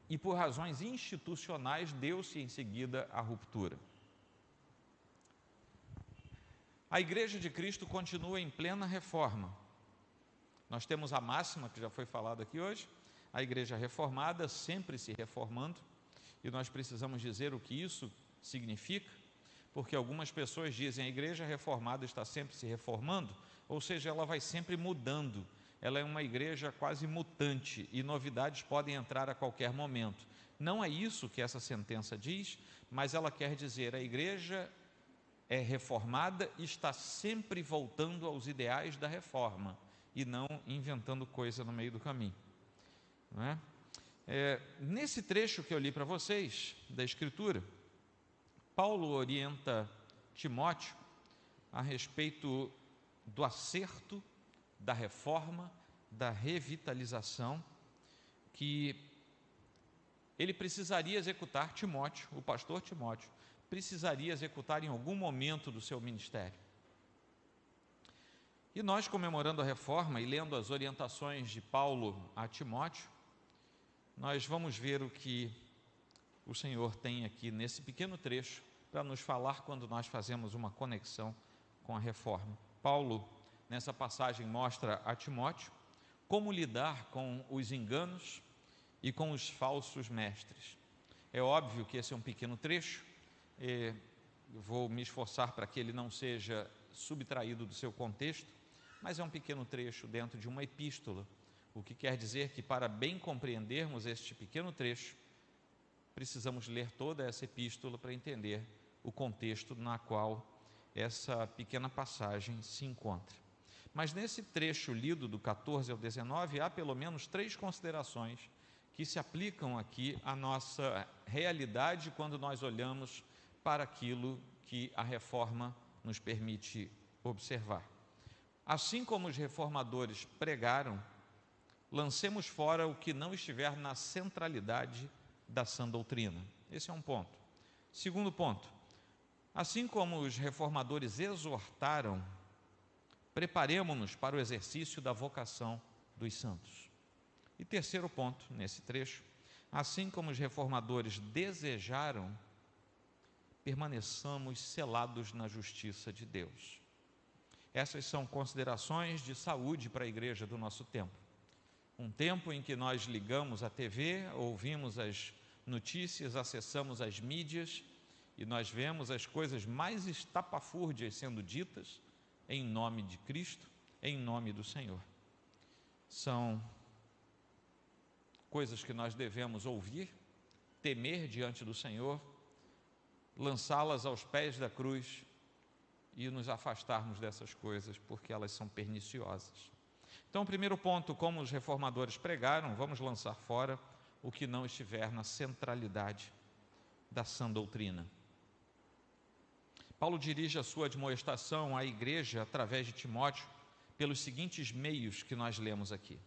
E por razões institucionais deu-se em seguida a ruptura. A Igreja de Cristo continua em plena reforma. Nós temos a máxima que já foi falada aqui hoje, a Igreja reformada sempre se reformando, e nós precisamos dizer o que isso significa, porque algumas pessoas dizem a Igreja reformada está sempre se reformando, ou seja, ela vai sempre mudando. Ela é uma igreja quase mutante e novidades podem entrar a qualquer momento. Não é isso que essa sentença diz, mas ela quer dizer a igreja é reformada e está sempre voltando aos ideais da reforma e não inventando coisa no meio do caminho. Não é? Nesse trecho que eu li para vocês da Escritura, Paulo orienta Timóteo a respeito do acerto, da reforma, da revitalização que ele precisaria executar. Timóteo, o pastor Timóteo, precisaria executar em algum momento do seu ministério. E nós, comemorando a reforma e lendo as orientações de Paulo a Timóteo, nós vamos ver o que o Senhor tem aqui nesse pequeno trecho para nos falar quando nós fazemos uma conexão com a reforma. Paulo, nessa passagem, mostra a Timóteo como lidar com os enganos e com os falsos mestres. É óbvio que esse é um pequeno trecho, eu vou me esforçar para que ele não seja subtraído do seu contexto, mas é um pequeno trecho dentro de uma epístola, o que quer dizer que para bem compreendermos este pequeno trecho, precisamos ler toda essa epístola para entender o contexto na qual essa pequena passagem se encontra. Mas nesse trecho lido do 14 ao 19, há pelo menos 3 considerações que se aplicam aqui à nossa realidade quando nós olhamos para aquilo que a reforma nos permite observar. Assim como os reformadores pregaram, lancemos fora o que não estiver na centralidade da sã doutrina. Esse é um ponto. Segundo ponto, assim como os reformadores exortaram, preparemo-nos para o exercício da vocação dos santos. E terceiro ponto, nesse trecho, assim como os reformadores desejaram, permaneçamos selados na justiça de Deus. Essas são considerações de saúde para a igreja do nosso tempo. Um tempo em que nós ligamos a TV, ouvimos as notícias, acessamos as mídias e nós vemos as coisas mais estapafúrdias sendo ditas em nome de Cristo, em nome do Senhor. São coisas que nós devemos ouvir, temer diante do Senhor, lançá-las aos pés da cruz e nos afastarmos dessas coisas, porque elas são perniciosas. Então, o primeiro ponto, como os reformadores pregaram, vamos lançar fora o que não estiver na centralidade da sã doutrina. Paulo dirige a sua admoestação à igreja através de Timóteo pelos seguintes meios que nós lemos aqui.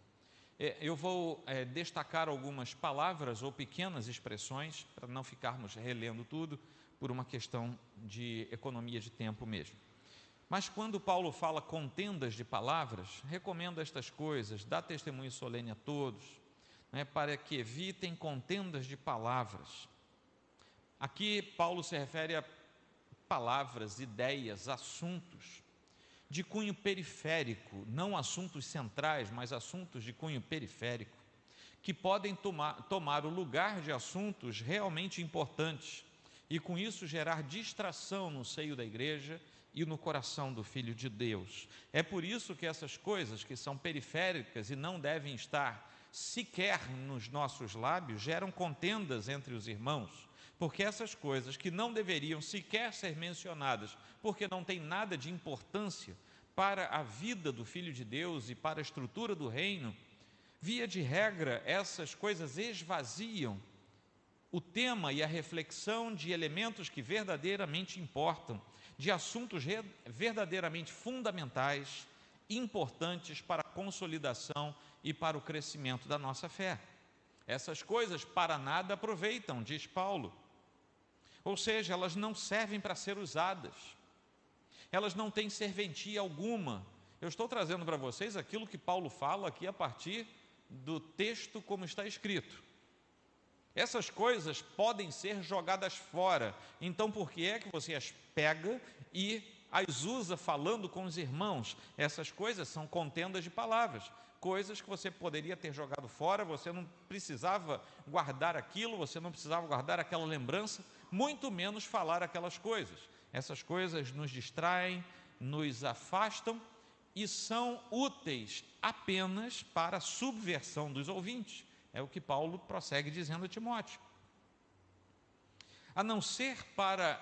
Eu vou destacar algumas palavras ou pequenas expressões, para não ficarmos relendo tudo, por uma questão de economia de tempo mesmo. Mas quando Paulo fala contendas de palavras, recomenda estas coisas, dá testemunho solene a todos, para que evitem contendas de palavras. Aqui Paulo se refere a palavras, ideias, assuntos de cunho periférico, não assuntos centrais, mas assuntos de cunho periférico, que podem tomar o lugar de assuntos realmente importantes e com isso gerar distração no seio da igreja e no coração do Filho de Deus. É por isso que essas coisas que são periféricas e não devem estar sequer nos nossos lábios geram contendas entre os irmãos, porque essas coisas que não deveriam sequer ser mencionadas, porque não tem nada de importância para a vida do Filho de Deus e para a estrutura do reino, via de regra, essas coisas esvaziam o tema e a reflexão de elementos que verdadeiramente importam, de assuntos verdadeiramente fundamentais, importantes para a consolidação e para o crescimento da nossa fé. Essas coisas para nada aproveitam, diz Paulo. Ou seja, elas não servem para ser usadas. Elas não têm serventia alguma. Eu estou trazendo para vocês aquilo que Paulo fala aqui a partir do texto como está escrito. Essas coisas podem ser jogadas fora. Então, por que é que você as pega e as usa falando com os irmãos? Essas coisas são contendas de palavras, coisas que você poderia ter jogado fora, você não precisava guardar aquilo, você não precisava guardar aquela lembrança, muito menos falar aquelas coisas. Essas coisas nos distraem, nos afastam e são úteis apenas para a subversão dos ouvintes. É o que Paulo prossegue dizendo a Timóteo. A não ser para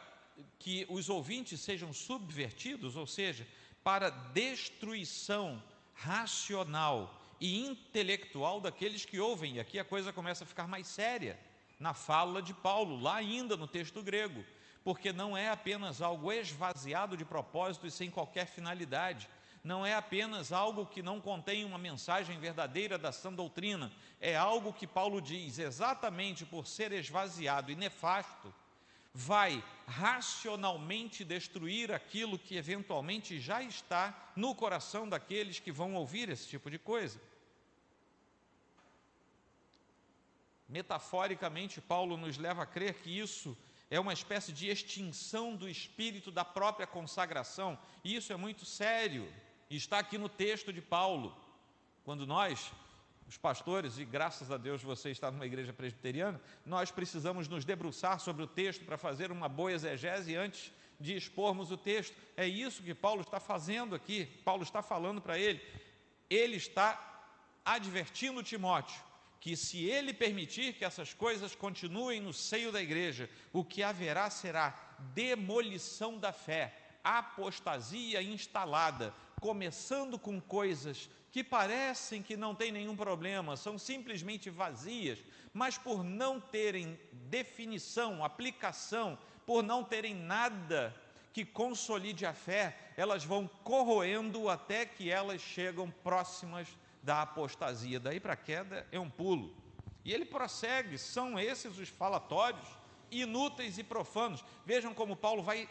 que os ouvintes sejam subvertidos, ou seja, para destruição racional e intelectual daqueles que ouvem. E aqui a coisa começa a ficar mais séria na fala de Paulo, lá ainda no texto grego, porque não é apenas algo esvaziado de propósito e sem qualquer finalidade. Não é apenas algo que não contém uma mensagem verdadeira da sã doutrina, é algo que Paulo diz, exatamente por ser esvaziado e nefasto, vai racionalmente destruir aquilo que eventualmente já está no coração daqueles que vão ouvir esse tipo de coisa. Metaforicamente, Paulo nos leva a crer que isso é uma espécie de extinção do espírito da própria consagração, e isso é muito sério. E está aqui no texto de Paulo, quando nós, os pastores, e graças a Deus você está numa igreja presbiteriana, nós precisamos nos debruçar sobre o texto para fazer uma boa exegese antes de expormos o texto. É isso que Paulo está fazendo aqui. Paulo está falando para ele está advertindo Timóteo, que se ele permitir que essas coisas continuem no seio da igreja, o que haverá será demolição da fé, apostasia instalada, começando com coisas que parecem que não tem nenhum problema, são simplesmente vazias, mas por não terem definição, aplicação, por não terem nada que consolide a fé, elas vão corroendo até que elas chegam próximas da apostasia. Daí para a queda é um pulo. E ele prossegue, são esses os falatórios inúteis e profanos. Vejam como Paulo vai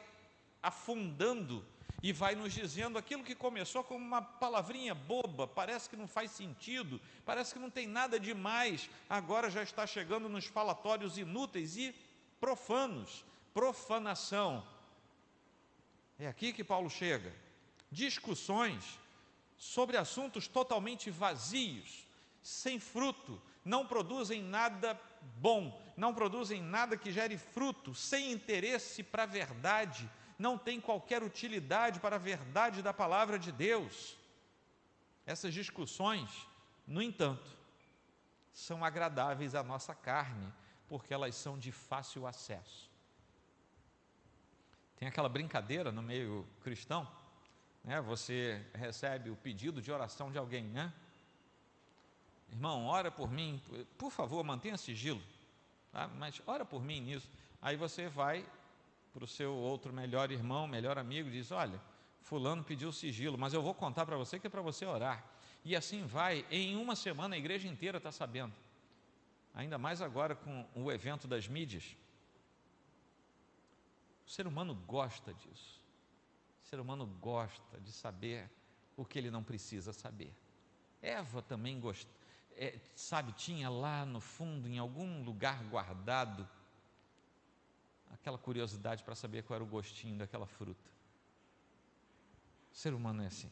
afundando e vai nos dizendo aquilo que começou como uma palavrinha boba, parece que não faz sentido, parece que não tem nada demais, agora já está chegando nos falatórios inúteis e profanos, profanação. É aqui que Paulo chega. Discussões sobre assuntos totalmente vazios, sem fruto, não produzem nada bom, não produzem nada que gere fruto, sem interesse para a verdade, não tem qualquer utilidade para a verdade da palavra de Deus. Essas discussões, no entanto, são agradáveis à nossa carne, porque elas são de fácil acesso. Tem aquela brincadeira no meio cristão, né? Você recebe o pedido de oração de alguém, né? Irmão, ora por mim, por favor, mantenha sigilo, tá? Mas ora por mim nisso. Aí você vai para o seu outro melhor irmão, melhor amigo, diz: olha, fulano pediu sigilo, mas eu vou contar para você que é para você orar. E assim vai, em uma semana a igreja inteira está sabendo. Ainda mais agora com o evento das mídias. O ser humano gosta disso. O ser humano gosta de saber o que ele não precisa saber. Eva também sabe, tinha lá no fundo, em algum lugar guardado, aquela curiosidade para saber qual era o gostinho daquela fruta. O ser humano é assim.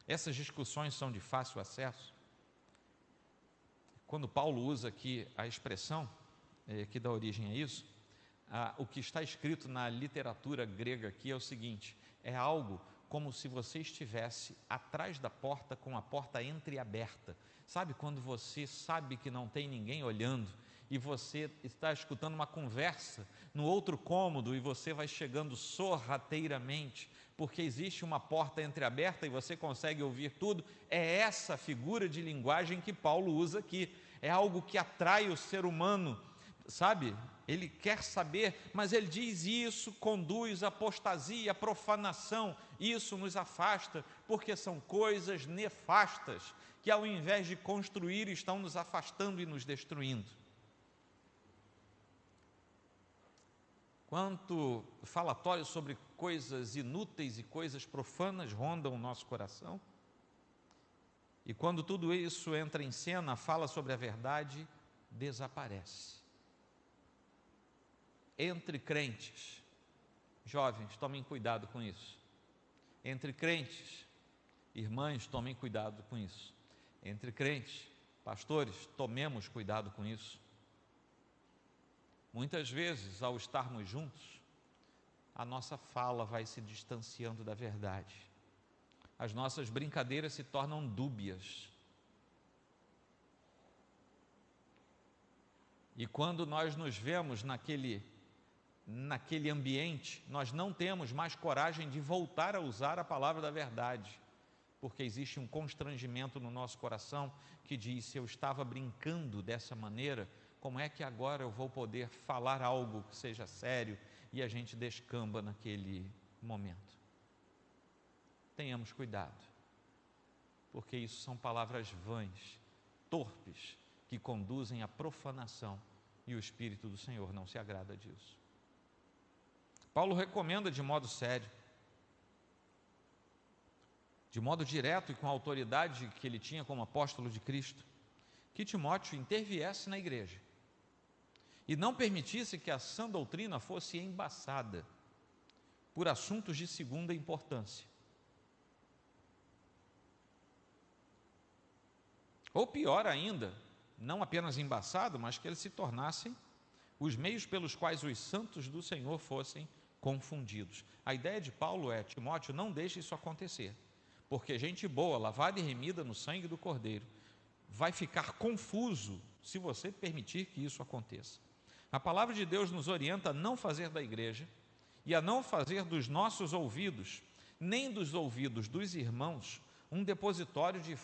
Essas discussões são de fácil acesso. Quando Paulo usa aqui a expressão que dá origem a isso, o que está escrito na literatura grega aqui é o seguinte: é algo como se você estivesse atrás da porta com a porta entreaberta. Sabe quando você sabe que não tem ninguém olhando e você está escutando uma conversa no outro cômodo e você vai chegando sorrateiramente porque existe uma porta entreaberta e você consegue ouvir tudo? É essa figura de linguagem que Paulo usa aqui. É algo que atrai o ser humano, sabe? Ele quer saber, mas ele diz: isso conduz à apostasia, à profanação, isso nos afasta, porque são coisas nefastas, que ao invés de construir, estão nos afastando e nos destruindo. Quanto falatórios sobre coisas inúteis e coisas profanas rondam o nosso coração, e quando tudo isso entra em cena, fala sobre a verdade, desaparece. Entre crentes, jovens, tomem cuidado com isso. Entre crentes, irmãs, tomem cuidado com isso. Entre crentes, pastores, tomemos cuidado com isso. Muitas vezes, ao estarmos juntos, a nossa fala vai se distanciando da verdade. As nossas brincadeiras se tornam dúbias. E quando nós nos vemos naquele ambiente, nós não temos mais coragem de voltar a usar a palavra da verdade, porque existe um constrangimento no nosso coração que diz: se eu estava brincando dessa maneira, como é que agora eu vou poder falar algo que seja sério? E a gente descamba naquele momento. Tenhamos cuidado, porque isso são palavras vãs, torpes, que conduzem à profanação, e o Espírito do Senhor não se agrada disso. Paulo recomenda de modo sério, de modo direto e com a autoridade que ele tinha como apóstolo de Cristo, que Timóteo interviesse na igreja e não permitisse que a sã doutrina fosse embaçada por assuntos de segunda importância. Ou pior ainda, não apenas embaçado, mas que eles se tornassem os meios pelos quais os santos do Senhor fossem confundidos. A ideia de Paulo é: Timóteo, não deixe isso acontecer, porque gente boa, lavada e remida no sangue do Cordeiro, vai ficar confuso se você permitir que isso aconteça. A palavra de Deus nos orienta a não fazer da igreja e a não fazer dos nossos ouvidos, nem dos ouvidos dos irmãos, um depositório de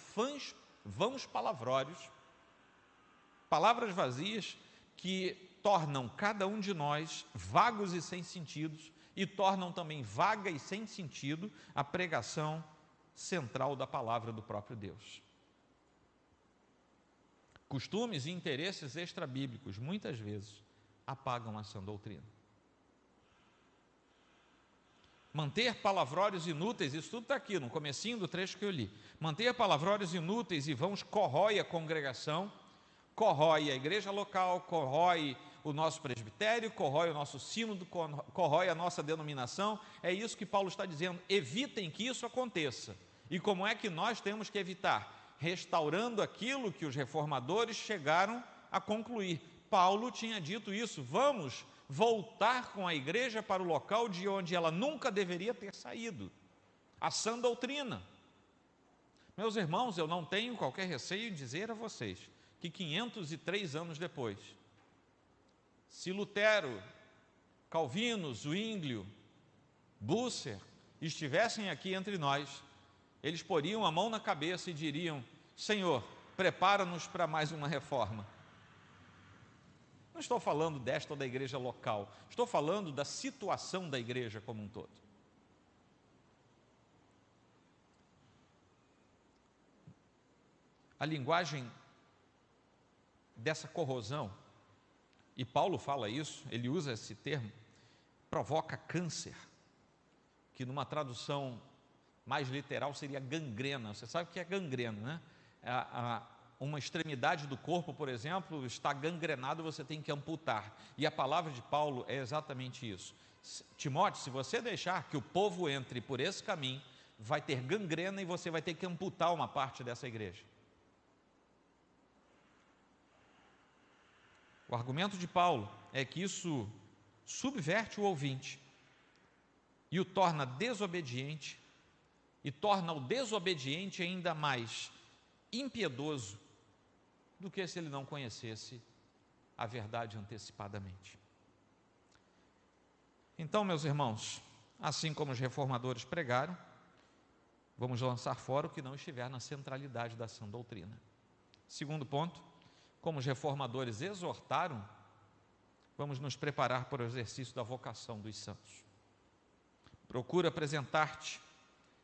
vãos palavrórios, palavras vazias que tornam cada um de nós vagos e sem sentidos, e tornam também vaga e sem sentido a pregação central da palavra do próprio Deus. costumes e interesses extrabíblicos, muitas vezes, apagam a sã doutrina. Manter palavrórios inúteis, isso tudo está aqui no comecinho do trecho que eu li. Manter palavrórios inúteis e vãos corrói a congregação, corrói a igreja local, corrói o nosso presbitério, corrói o nosso sínodo, corrói a nossa denominação. É isso que Paulo está dizendo. Evitem que isso aconteça. E como é que nós temos que evitar? Restaurando aquilo que os reformadores chegaram a concluir. Paulo tinha dito isso: vamos voltar com a igreja para o local de onde ela nunca deveria ter saído, a sã doutrina. Meus irmãos, eu não tenho qualquer receio em dizer a vocês que 503 anos depois, se Lutero, Calvino, Zwinglio, Busser estivessem aqui entre nós, eles poriam a mão na cabeça e diriam: Senhor, prepara-nos para mais uma reforma. Não estou falando desta ou da igreja local, estou falando da situação da igreja como um todo. A linguagem dessa corrosão, e Paulo fala isso, ele usa esse termo, provoca câncer, que numa tradução mais literal seria gangrena. Você sabe o que é gangrena, né? Uma extremidade do corpo, por exemplo, está gangrenado, você tem que amputar. E a palavra de Paulo é exatamente isso. Timóteo, se você deixar que o povo entre por esse caminho, vai ter gangrena e você vai ter que amputar uma parte dessa igreja. O argumento de Paulo é que isso subverte o ouvinte e o torna desobediente, e torna o desobediente ainda mais impiedoso do que se ele não conhecesse a verdade antecipadamente. Então, meus irmãos, assim como os reformadores pregaram, vamos lançar fora o que não estiver na centralidade da sã doutrina. Segundo ponto, como os reformadores exortaram, vamos nos preparar para o exercício da vocação dos santos. Procura apresentar-te,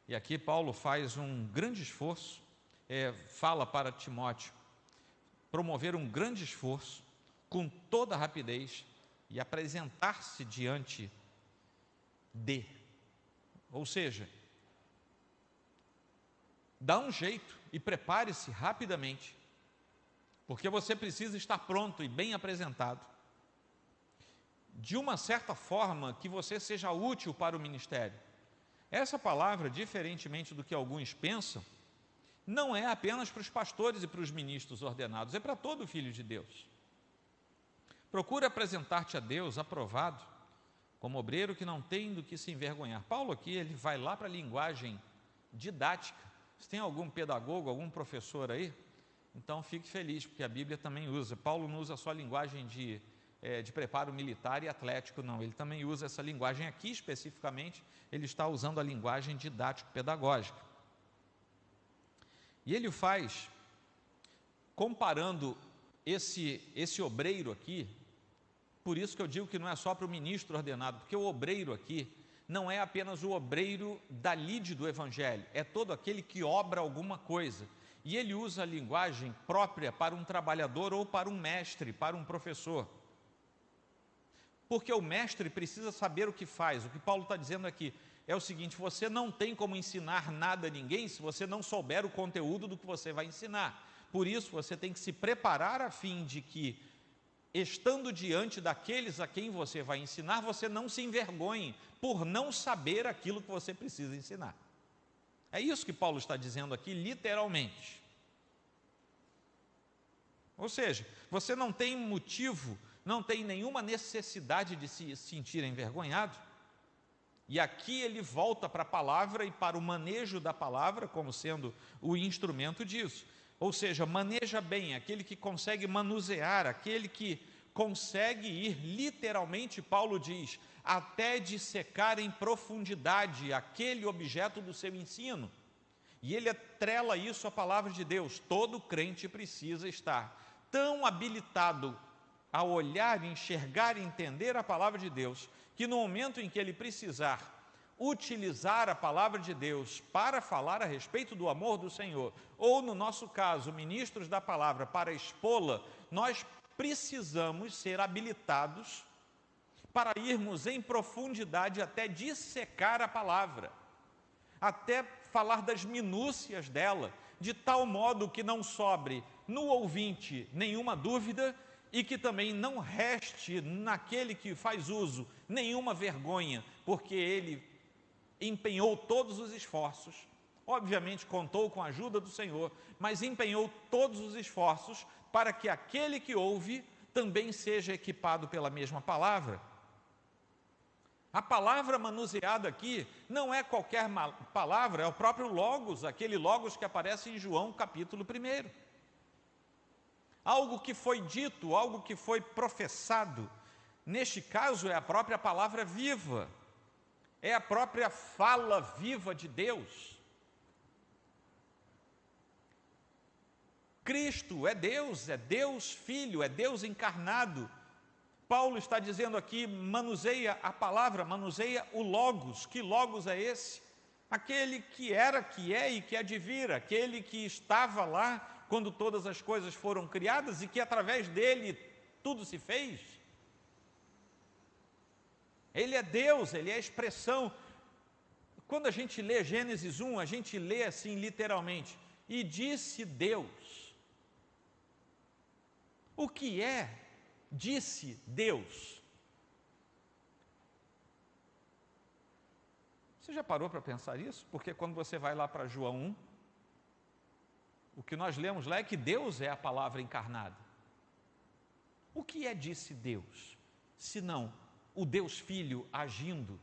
e aqui Paulo faz um grande esforço, fala para Timóteo, promover um grande esforço, com toda a rapidez, e apresentar-se diante de, ou seja, dá um jeito e prepare-se rapidamente, porque você precisa estar pronto e bem apresentado, de uma certa forma que você seja útil para o ministério. Essa palavra, diferentemente do que alguns pensam, não é apenas para os pastores e para os ministros ordenados, é para todo filho de Deus. Procura apresentar-te a Deus aprovado, como obreiro que não tem do que se envergonhar. Paulo aqui, ele vai lá para a linguagem didática. Se tem algum pedagogo, algum professor aí, então fique feliz, porque a Bíblia também usa. Paulo não usa só a linguagem de preparo militar e atlético, não. Ele também usa essa linguagem aqui especificamente, ele está usando a linguagem didático-pedagógica. E ele faz, comparando esse obreiro aqui, por isso que eu digo que não é só para o ministro ordenado, porque o obreiro aqui não é apenas o obreiro da lide do Evangelho, é todo aquele que obra alguma coisa. E ele usa a linguagem própria para um trabalhador ou para um mestre, para um professor. Porque o mestre precisa saber o que faz. O que Paulo está dizendo aqui é o seguinte: você não tem como ensinar nada a ninguém se você não souber o conteúdo do que você vai ensinar. Por isso, você tem que se preparar a fim de que, estando diante daqueles a quem você vai ensinar, você não se envergonhe por não saber aquilo que você precisa ensinar. É isso que Paulo está dizendo aqui, literalmente. Ou seja, você não tem motivo, não tem nenhuma necessidade de se sentir envergonhado. E aqui ele volta para a palavra e para o manejo da palavra como sendo o instrumento disso. Ou seja, maneja bem, aquele que consegue manusear, aquele que consegue ir, literalmente, Paulo diz, até dissecar em profundidade aquele objeto do seu ensino. E ele atrela isso à palavra de Deus. Todo crente precisa estar tão habilitado a olhar, enxergar e entender a palavra de Deus, que no momento em que ele precisar utilizar a palavra de Deus para falar a respeito do amor do Senhor, ou no nosso caso, ministros da palavra, para expô-la, nós precisamos ser habilitados para irmos em profundidade até dissecar a palavra, até falar das minúcias dela, de tal modo que não sobre no ouvinte nenhuma dúvida e que também não reste naquele que faz uso nenhuma vergonha, porque ele empenhou todos os esforços, obviamente contou com a ajuda do Senhor, mas empenhou todos os esforços para que aquele que ouve também seja equipado pela mesma palavra. A palavra manuseada aqui não é qualquer palavra, é o próprio Logos, aquele Logos que aparece em João capítulo 1. Algo que foi dito, algo que foi professado, neste caso é a própria palavra viva, é a própria fala viva de Deus. Cristo é Deus Filho, é Deus encarnado. Paulo está dizendo aqui, manuseia a palavra, manuseia o Logos. Que Logos é esse? Aquele que era, que é e que há de vir, aquele que estava lá quando todas as coisas foram criadas e que através dele tudo se fez. Ele é Deus, ele é a expressão. Quando a gente lê Gênesis 1, a gente lê assim literalmente, e disse Deus. O que é disse Deus? Você já parou para pensar isso? Porque quando você vai lá para João 1, o que nós lemos lá é que Deus é a palavra encarnada. O que é disse Deus? Senão o Deus Filho agindo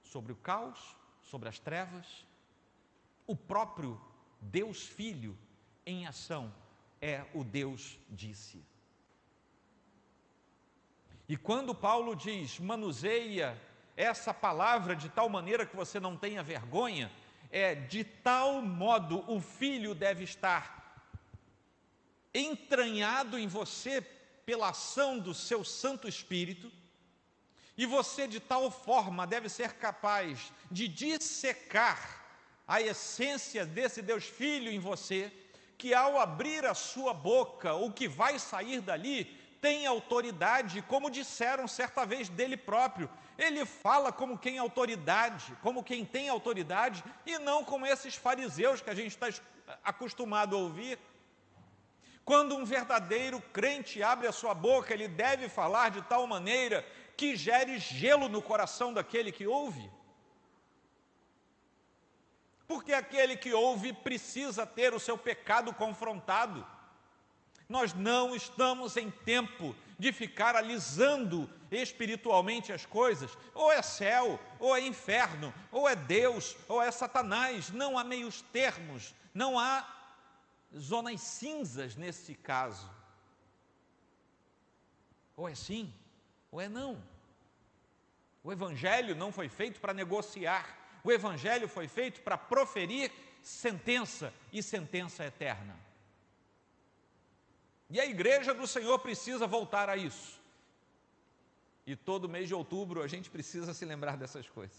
sobre o caos, sobre as trevas. O próprio Deus Filho em ação é o Deus disse. E quando Paulo diz, manuseia essa palavra de tal maneira que você não tenha vergonha, é de tal modo o Filho deve estar entranhado em você pela ação do seu Santo Espírito, e você de tal forma deve ser capaz de dissecar a essência desse Deus Filho em você, que ao abrir a sua boca, o que vai sair dali tem autoridade, como disseram certa vez dele próprio. Ele fala como quem tem autoridade, e não como esses fariseus que a gente está acostumado a ouvir. Quando um verdadeiro crente abre a sua boca, ele deve falar de tal maneira que gere gelo no coração daquele que ouve. Porque aquele que ouve precisa ter o seu pecado confrontado. Nós não estamos em tempo de ficar alisando espiritualmente as coisas. Ou é céu, ou é inferno, ou é Deus, ou é Satanás. Não há meios termos, não há zonas cinzas nesse caso. Ou é sim, ou é não. O Evangelho não foi feito para negociar. O Evangelho foi feito para proferir sentença, e sentença eterna. E a igreja do Senhor precisa voltar a isso. E todo mês de outubro a gente precisa se lembrar dessas coisas.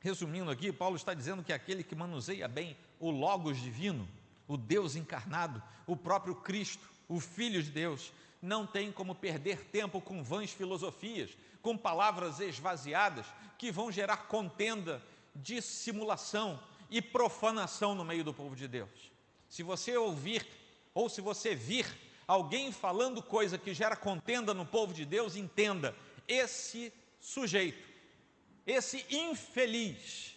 Resumindo aqui, Paulo está dizendo que aquele que manuseia bem o Logos divino, o Deus encarnado, o próprio Cristo, o Filho de Deus, não tem como perder tempo com vãs filosofias, com palavras esvaziadas que vão gerar contenda, dissimulação e profanação no meio do povo de Deus. Se você ouvir, ou se você vir alguém falando coisa que gera contenda no povo de Deus, entenda, esse sujeito, esse infeliz,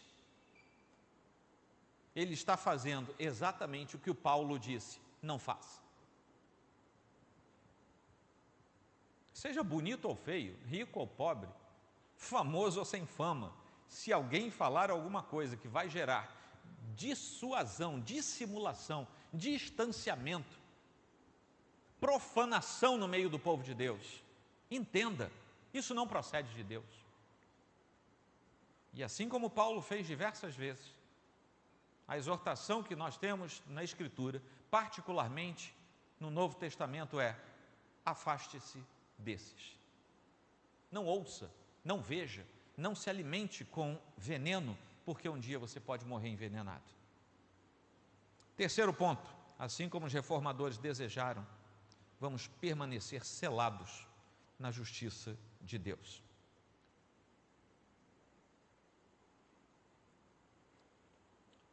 ele está fazendo exatamente o que o Paulo disse, não faça. Seja bonito ou feio, rico ou pobre, famoso ou sem fama, se alguém falar alguma coisa que vai gerar dissuasão, dissimulação, distanciamento, profanação no meio do povo de Deus, entenda, isso não procede de Deus. E assim como Paulo fez diversas vezes, a exortação que nós temos na Escritura, particularmente no Novo Testamento, é: afaste-se desses. não ouça, não veja, não se alimente com veneno, porque um dia você pode morrer envenenado. Terceiro ponto, assim como os reformadores desejaram, vamos permanecer selados na justiça de Deus.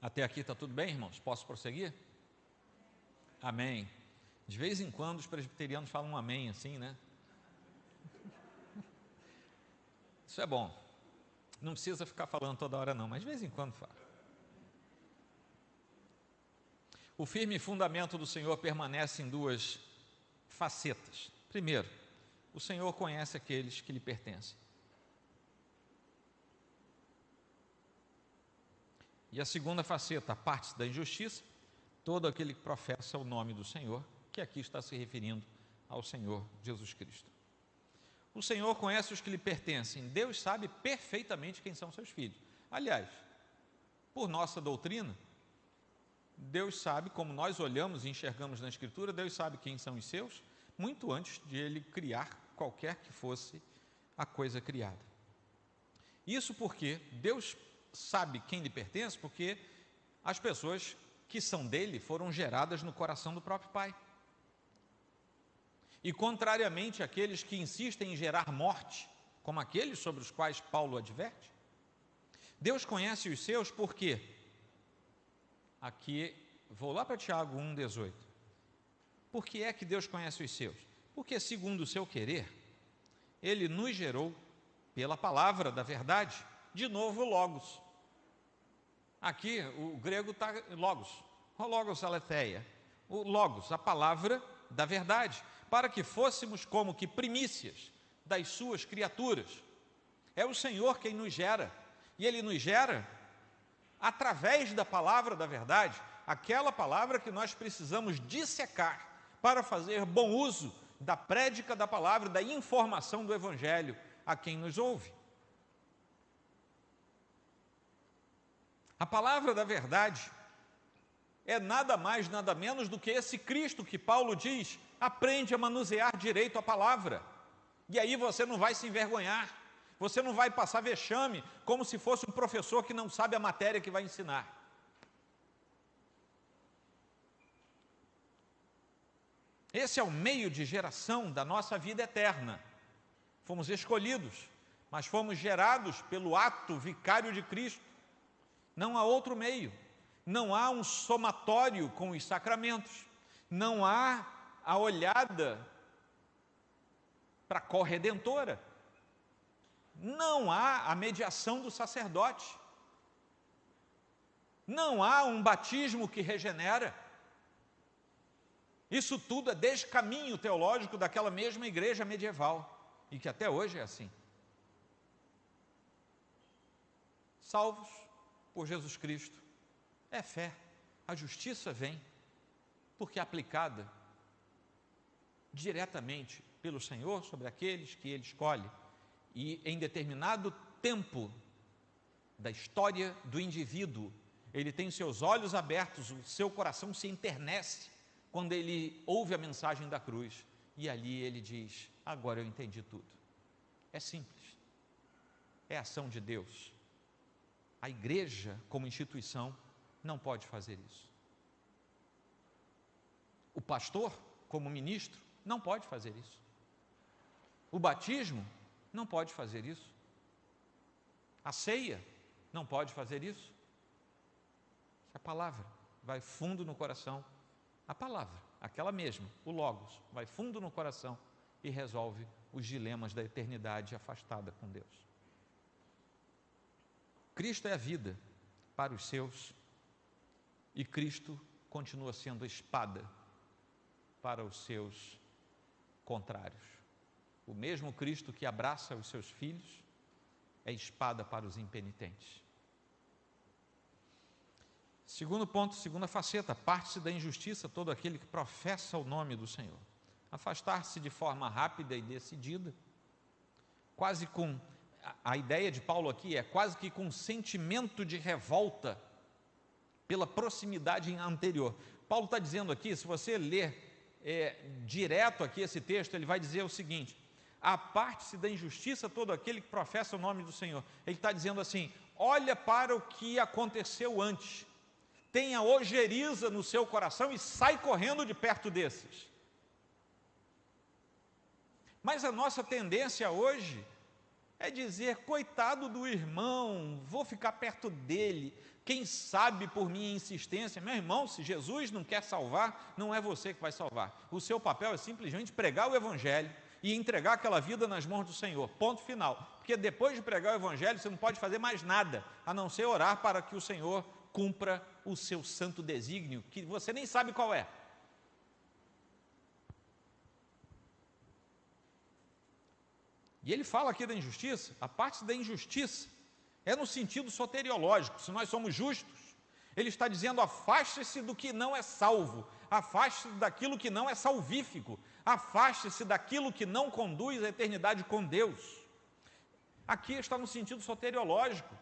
Até aqui está tudo bem, irmãos? Posso prosseguir? Amém. De vez em quando os presbiterianos falam um amém assim, né? Isso é bom. Não precisa ficar falando toda hora não, mas de vez em quando fala. O firme fundamento do Senhor permanece em duas facetas. Primeiro, o Senhor conhece aqueles que lhe pertencem. E a segunda faceta, a parte da injustiça, todo aquele que professa o nome do Senhor, que aqui está se referindo ao Senhor Jesus Cristo. O Senhor conhece os que lhe pertencem. Deus sabe perfeitamente quem são seus filhos. Aliás, por nossa doutrina, Deus sabe, como nós olhamos e enxergamos na Escritura, Deus sabe quem são os seus, muito antes de Ele criar qualquer que fosse a coisa criada. Isso porque Deus sabe quem lhe pertence, porque as pessoas que são dele foram geradas no coração do próprio Pai. E contrariamente àqueles que insistem em gerar morte, como aqueles sobre os quais Paulo adverte, Deus conhece os seus porque, aqui, vou lá para Tiago 1,18. Por que é que Deus conhece os seus? Porque segundo o seu querer, Ele nos gerou pela palavra da verdade, de novo logos. Aqui o grego está logos, o logos aletheia, o logos, a palavra da verdade, para que fôssemos como que primícias das suas criaturas. É o Senhor quem nos gera, e Ele nos gera através da palavra da verdade, aquela palavra que nós precisamos dissecar para fazer bom uso da prédica da palavra, da informação do Evangelho a quem nos ouve. A palavra da verdade é nada mais, nada menos do que esse Cristo que Paulo diz, aprende a manusear direito a palavra, e aí você não vai se envergonhar, você não vai passar vexame, como se fosse um professor que não sabe a matéria que vai ensinar. Esse é o meio de geração da nossa vida eterna. Fomos escolhidos, mas fomos gerados pelo ato vicário de Cristo. Não há outro meio, não há um somatório com os sacramentos, não há a olhada para a corredentora, não há a mediação do sacerdote, não há um batismo que regenera. Isso tudo é descaminho teológico daquela mesma igreja medieval, e que até hoje é assim. Salvos por Jesus Cristo, é fé, a justiça vem, porque é aplicada diretamente pelo Senhor sobre aqueles que Ele escolhe, e em determinado tempo da história do indivíduo, ele tem os seus olhos abertos, o seu coração se enternece, quando ele ouve a mensagem da cruz, e ali ele diz, agora eu entendi tudo. É simples, é ação de Deus. A igreja, como instituição, não pode fazer isso. O pastor, como ministro, não pode fazer isso. O batismo não pode fazer isso. A ceia não pode fazer isso. A palavra vai fundo no coração. A palavra, aquela mesma, o Logos, vai fundo no coração e resolve os dilemas da eternidade afastada com Deus. Cristo é a vida para os seus, e Cristo continua sendo a espada para os seus contrários. O mesmo Cristo que abraça os seus filhos é espada para os impenitentes. Segundo ponto, segunda faceta, parte-se da injustiça todo aquele que professa o nome do Senhor. Afastar-se de forma rápida e decidida, quase com, a ideia de Paulo aqui é quase que com sentimento de revolta pela proximidade anterior. Paulo está dizendo aqui, se você ler direto aqui esse texto, ele vai dizer o seguinte, Aparte-se da injustiça todo aquele que professa o nome do Senhor. Ele está dizendo assim: olha para o que aconteceu antes, tenha ojeriza no seu coração e sai correndo de perto desses. Mas a nossa tendência hoje é dizer: coitado do irmão, vou ficar perto dele, quem sabe por minha insistência. Meu irmão, se Jesus não quer salvar, não é você que vai salvar. O seu papel é simplesmente pregar o Evangelho e entregar aquela vida nas mãos do Senhor, ponto final. Porque depois de pregar o Evangelho, você não pode fazer mais nada, a não ser orar para que o Senhor cumpra o seu santo desígnio, que você nem sabe qual é. E ele fala aqui da injustiça. A parte da injustiça é no sentido soteriológico. Se nós somos justos, ele está dizendo: afaste-se do que não é salvo, afaste-se daquilo que não é salvífico, afaste-se daquilo que não conduz à eternidade com Deus. Aqui está no sentido soteriológico.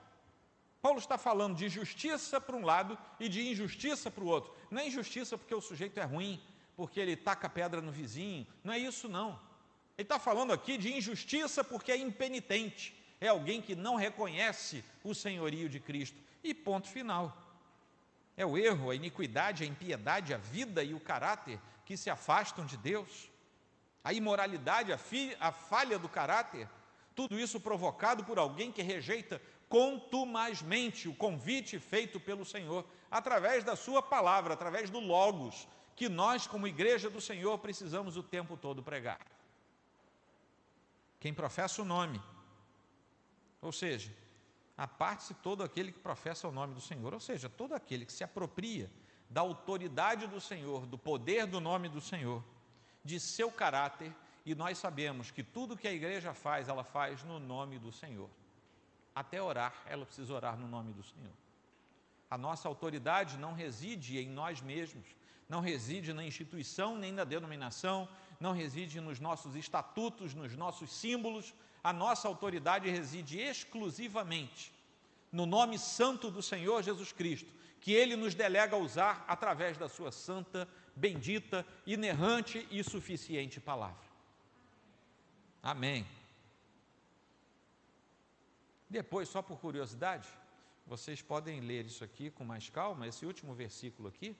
Paulo está falando de justiça para um lado e de injustiça para o outro. Não é injustiça porque o sujeito é ruim, porque ele taca pedra no vizinho, não é isso não. Ele está falando aqui de injustiça porque é impenitente, é alguém que não reconhece o senhorio de Cristo. E ponto final. É o erro, a iniquidade, a impiedade, a vida e o caráter que se afastam de Deus. A imoralidade, a falha do caráter, tudo isso provocado por alguém que rejeita contumazmente o convite feito pelo Senhor, através da sua palavra, através do Logos, que nós, como igreja do Senhor, precisamos o tempo todo pregar. Quem professa o nome, ou seja, aparte-se todo aquele que professa o nome do Senhor, ou seja, todo aquele que se apropria da autoridade do Senhor, do poder do nome do Senhor, de seu caráter, e nós sabemos que tudo que a igreja faz, ela faz no nome do Senhor. Até orar, ela precisa orar no nome do Senhor. A nossa autoridade não reside em nós mesmos, não reside na instituição nem na denominação, não reside nos nossos estatutos, nos nossos símbolos. A nossa autoridade reside exclusivamente no nome santo do Senhor Jesus Cristo, que Ele nos delega a usar através da sua santa, bendita, inerrante e suficiente palavra. Amém. Depois, só por curiosidade, vocês podem ler isso aqui com mais calma, esse último versículo aqui.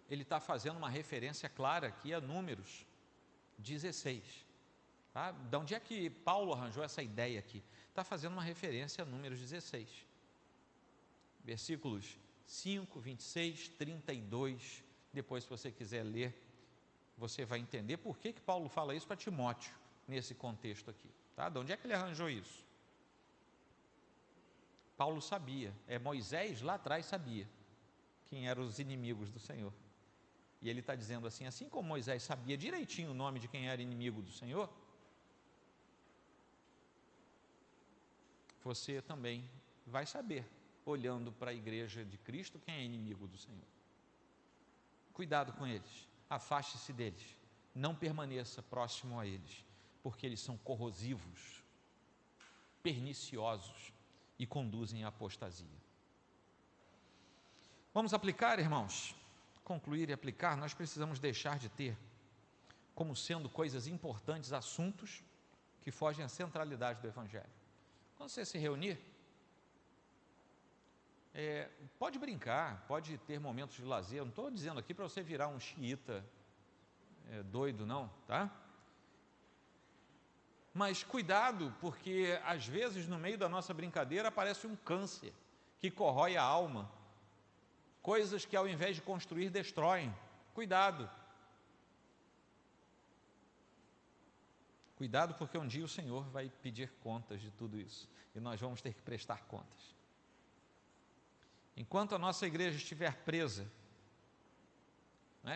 Ele está fazendo uma referência clara aqui a Números 16. Tá? De onde é que Paulo arranjou essa ideia aqui? Está fazendo uma referência a Números 16. Versículos 5, 26, 32. Depois, se você quiser ler, você vai entender por que Paulo fala isso para Timóteo, nesse contexto aqui. Tá? De onde é que ele arranjou isso? Paulo sabia, Moisés lá atrás sabia quem eram os inimigos do Senhor. E ele está dizendo assim: assim como Moisés sabia direitinho o nome de quem era inimigo do Senhor, você também vai saber, olhando para a igreja de Cristo, quem é inimigo do Senhor. Cuidado com eles, afaste-se deles, não permaneça próximo a eles, porque eles são corrosivos, perniciosos e conduzem à apostasia. Vamos aplicar, irmãos? Concluir e aplicar, nós precisamos deixar de ter como sendo coisas importantes assuntos que fogem à centralidade do Evangelho. Quando você se reunir, pode brincar, pode ter momentos de lazer. Eu não estou dizendo aqui para você virar um xiita doido, não, tá? Mas cuidado, porque às vezes no meio da nossa brincadeira aparece um câncer que corrói a alma. Coisas que ao invés de construir, destroem. Cuidado. Cuidado, porque um dia o Senhor vai pedir contas de tudo isso. E nós vamos ter que prestar contas. Enquanto a nossa igreja estiver presa,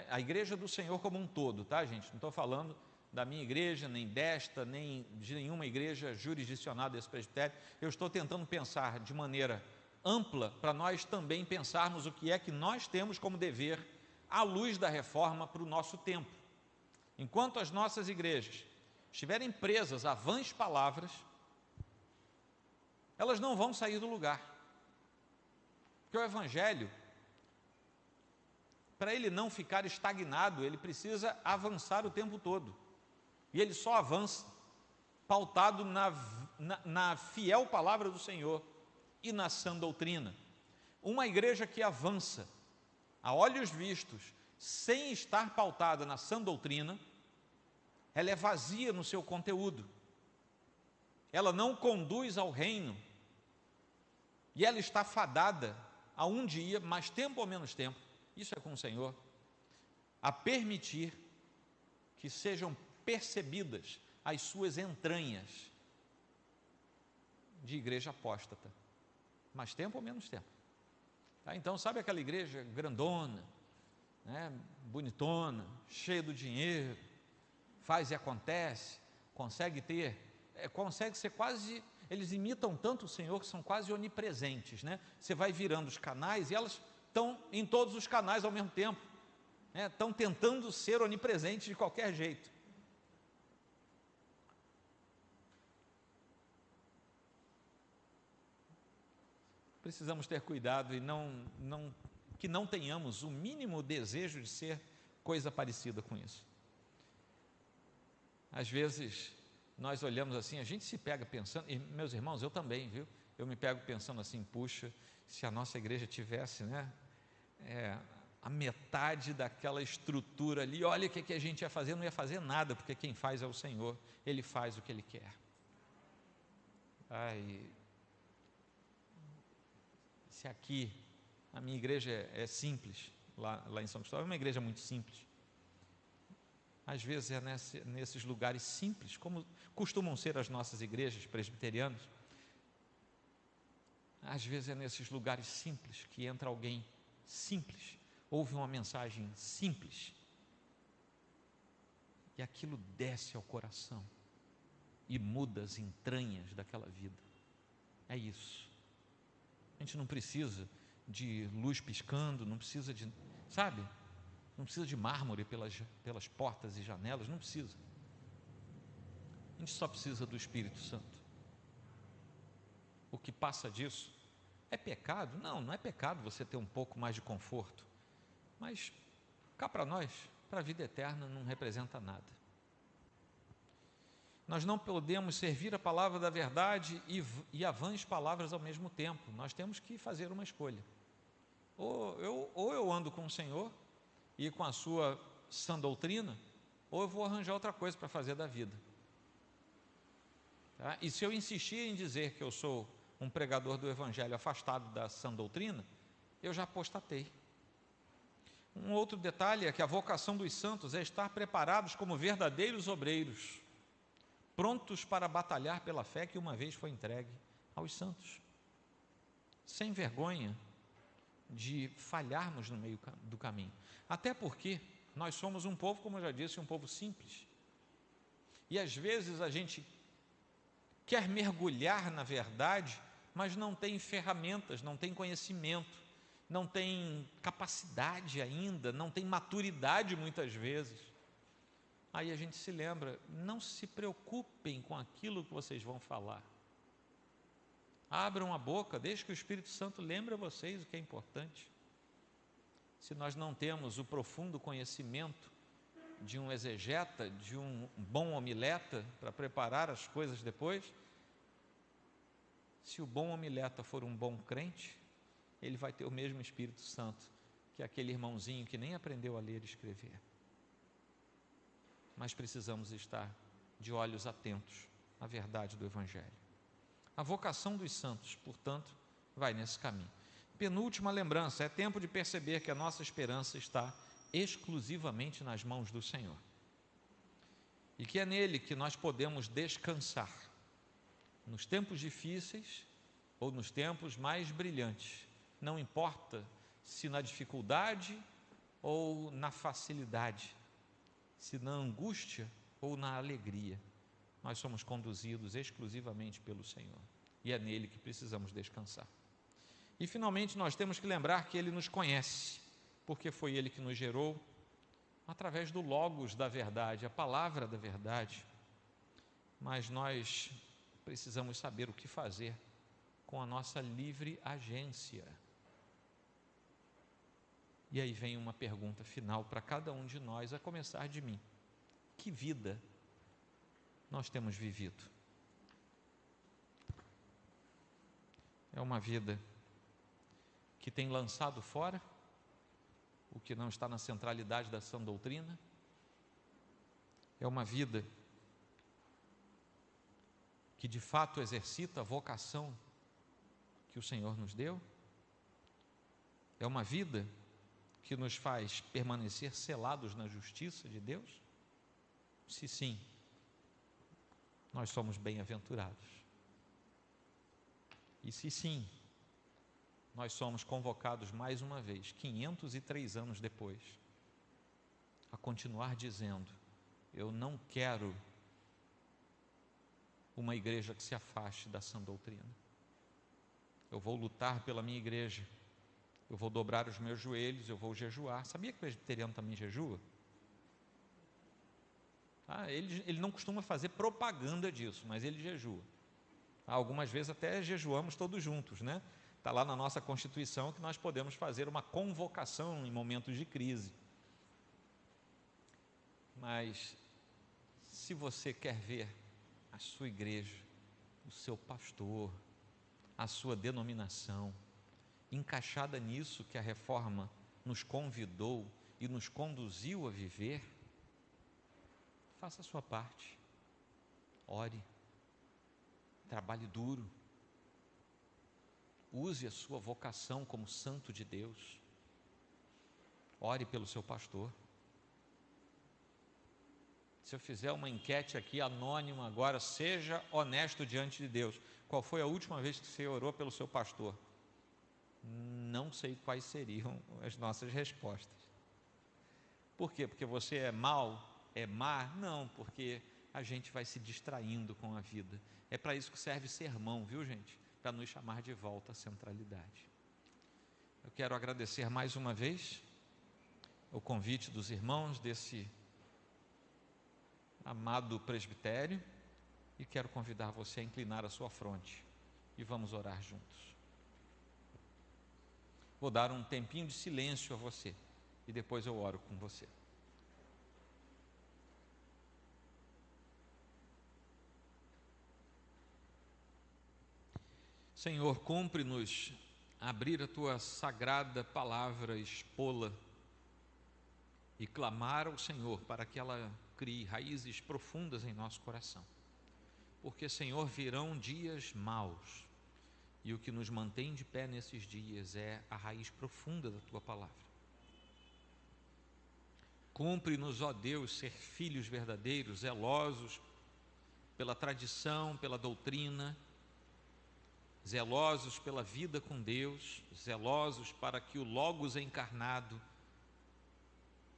a igreja do Senhor como um todo, tá, gente? Não estou falando da minha igreja, nem desta, nem de nenhuma igreja jurisdicionada desse presbitério. Eu estou tentando pensar de maneira ampla para nós também pensarmos o que é que nós temos como dever à luz da reforma para o nosso tempo. Enquanto as nossas igrejas estiverem presas a vãs palavras, elas não vão sair do lugar. Porque o Evangelho, para ele não ficar estagnado, ele precisa avançar o tempo todo. E ele só avança pautado na fiel palavra do Senhor e na sã doutrina. Uma igreja que avança a olhos vistos, sem estar pautada na sã doutrina, ela é vazia no seu conteúdo. Ela não conduz ao reino. E ela está fadada a um dia, mais tempo ou menos tempo, isso é com o Senhor, a permitir que sejam percebidas as suas entranhas de igreja apóstata. Mais tempo ou menos tempo. Tá? Então, sabe aquela igreja grandona, né, bonitona, cheia do dinheiro, faz e acontece, consegue ser quase, eles imitam tanto o Senhor que são quase onipresentes, né? Você vai virando os canais e elas estão em todos os canais ao mesmo tempo, né? Estão tentando ser onipresentes de qualquer jeito. Precisamos ter cuidado e que não tenhamos o mínimo desejo de ser coisa parecida com isso. Às vezes, nós olhamos assim, a gente se pega pensando, e meus irmãos, eu também, viu? Eu me pego pensando assim, puxa, se a nossa igreja tivesse, né, a metade daquela estrutura ali, olha o que a gente ia fazer, não ia fazer nada, porque quem faz é o Senhor, Ele faz o que Ele quer. Se aqui, a minha igreja é simples, lá em São Cristóvão, é uma igreja muito simples. Às vezes é nesses lugares simples, como costumam ser as nossas igrejas presbiterianas. Às vezes é nesses lugares simples que entra alguém simples, ouve uma mensagem simples, e aquilo desce ao coração e muda as entranhas daquela vida. É isso. A gente não precisa de luz piscando, não precisa de, sabe? Não precisa de mármore pelas portas e janelas, não precisa. A gente só precisa do Espírito Santo. O que passa disso é pecado? Não é pecado você ter um pouco mais de conforto. Mas cá para nós, para a vida eterna, não representa nada. Nós não podemos servir a palavra da verdade e a vãs palavras ao mesmo tempo. Nós temos que fazer uma escolha. Ou eu ando com o Senhor e com a sua sã doutrina, ou eu vou arranjar outra coisa para fazer da vida. Tá? E se eu insistir em dizer que eu sou um pregador do Evangelho afastado da sã doutrina, eu já apostatei. Um outro detalhe é que a vocação dos santos é estar preparados como verdadeiros obreiros, prontos para batalhar pela fé que uma vez foi entregue aos santos, sem vergonha de falharmos no meio do caminho. Até porque nós somos um povo, como eu já disse, um povo simples. E às vezes a gente quer mergulhar na verdade, mas não tem ferramentas, não tem conhecimento, não tem capacidade ainda, não tem maturidade muitas vezes. Aí a gente se lembra, não se preocupem com aquilo que vocês vão falar. Abram a boca, deixe que o Espírito Santo lembre a vocês o que é importante. Se nós não temos o profundo conhecimento de um exegeta, de um bom homileta, para preparar as coisas depois, se o bom homileta for um bom crente, ele vai ter o mesmo Espírito Santo que aquele irmãozinho que nem aprendeu a ler e escrever. Mas precisamos estar de olhos atentos à verdade do Evangelho. A vocação dos santos, portanto, vai nesse caminho. Penúltima lembrança, é tempo de perceber que a nossa esperança está exclusivamente nas mãos do Senhor. E que é nele que nós podemos descansar, nos tempos difíceis ou nos tempos mais brilhantes. Não importa se na dificuldade ou na facilidade, se na angústia ou na alegria, nós somos conduzidos exclusivamente pelo Senhor. E é nele que precisamos descansar. E finalmente nós temos que lembrar que Ele nos conhece, porque foi Ele que nos gerou, através do Logos da verdade, a palavra da verdade. Mas nós precisamos saber o que fazer com a nossa livre agência. E aí vem uma pergunta final para cada um de nós, a começar de mim. Que vida nós temos vivido? É uma vida que tem lançado fora o que não está na centralidade da sã doutrina? É uma vida que de fato exercita a vocação que o Senhor nos deu? É uma vida que nos faz permanecer selados na justiça de Deus? Se sim, nós somos bem-aventurados. E se sim, nós somos convocados mais uma vez, 503 anos depois, a continuar dizendo: eu não quero uma igreja que se afaste da sã doutrina. Eu vou lutar pela minha igreja, eu vou dobrar os meus joelhos, eu vou jejuar. Sabia que o presbiteriano também jejua? Ele não costuma fazer propaganda disso, mas ele jejua. Algumas vezes até jejuamos todos juntos, né? Está lá na nossa Constituição que nós podemos fazer uma convocação em momentos de crise. Mas, se você quer ver a sua igreja, o seu pastor, a sua denominação, encaixada nisso que a reforma nos convidou e nos conduziu a viver, faça a sua parte, ore, trabalhe duro, use a sua vocação como santo de Deus, ore pelo seu pastor. Se eu fizer uma enquete aqui anônima agora, seja honesto diante de Deus, qual foi a última vez que você orou pelo seu pastor? Não sei quais seriam as nossas respostas. Por quê? Porque você é mau? É má? Não, porque a gente vai se distraindo com a vida. É para isso que serve sermão, viu, gente? Para nos chamar de volta à centralidade. Eu quero agradecer mais uma vez o convite dos irmãos desse amado presbitério e quero convidar você a inclinar a sua fronte e vamos orar juntos. Vou dar um tempinho de silêncio a você e depois eu oro com você. Senhor, cumpre-nos abrir a Tua sagrada palavra, expô-la e clamar ao Senhor para que ela crie raízes profundas em nosso coração. Porque, Senhor, virão dias maus e o que nos mantém de pé nesses dias é a raiz profunda da Tua palavra. Cumpre-nos, ó Deus, ser filhos verdadeiros, zelosos pela tradição, pela doutrina, zelosos pela vida com Deus, zelosos para que o Logos encarnado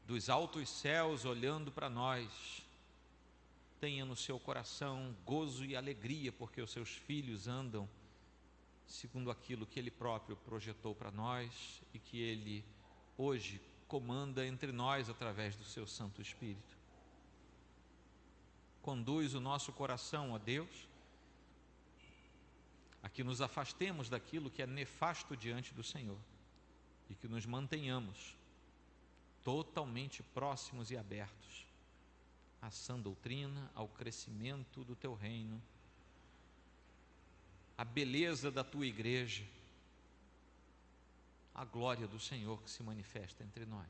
dos altos céus olhando para nós tenha no seu coração gozo e alegria, porque os seus filhos andam segundo aquilo que Ele próprio projetou para nós e que Ele hoje comanda entre nós através do seu Santo Espírito. Conduz o nosso coração, ó Deus, a que nos afastemos daquilo que é nefasto diante do Senhor e que nos mantenhamos totalmente próximos e abertos à sã doutrina, ao crescimento do Teu reino, à beleza da Tua igreja, à glória do Senhor que se manifesta entre nós.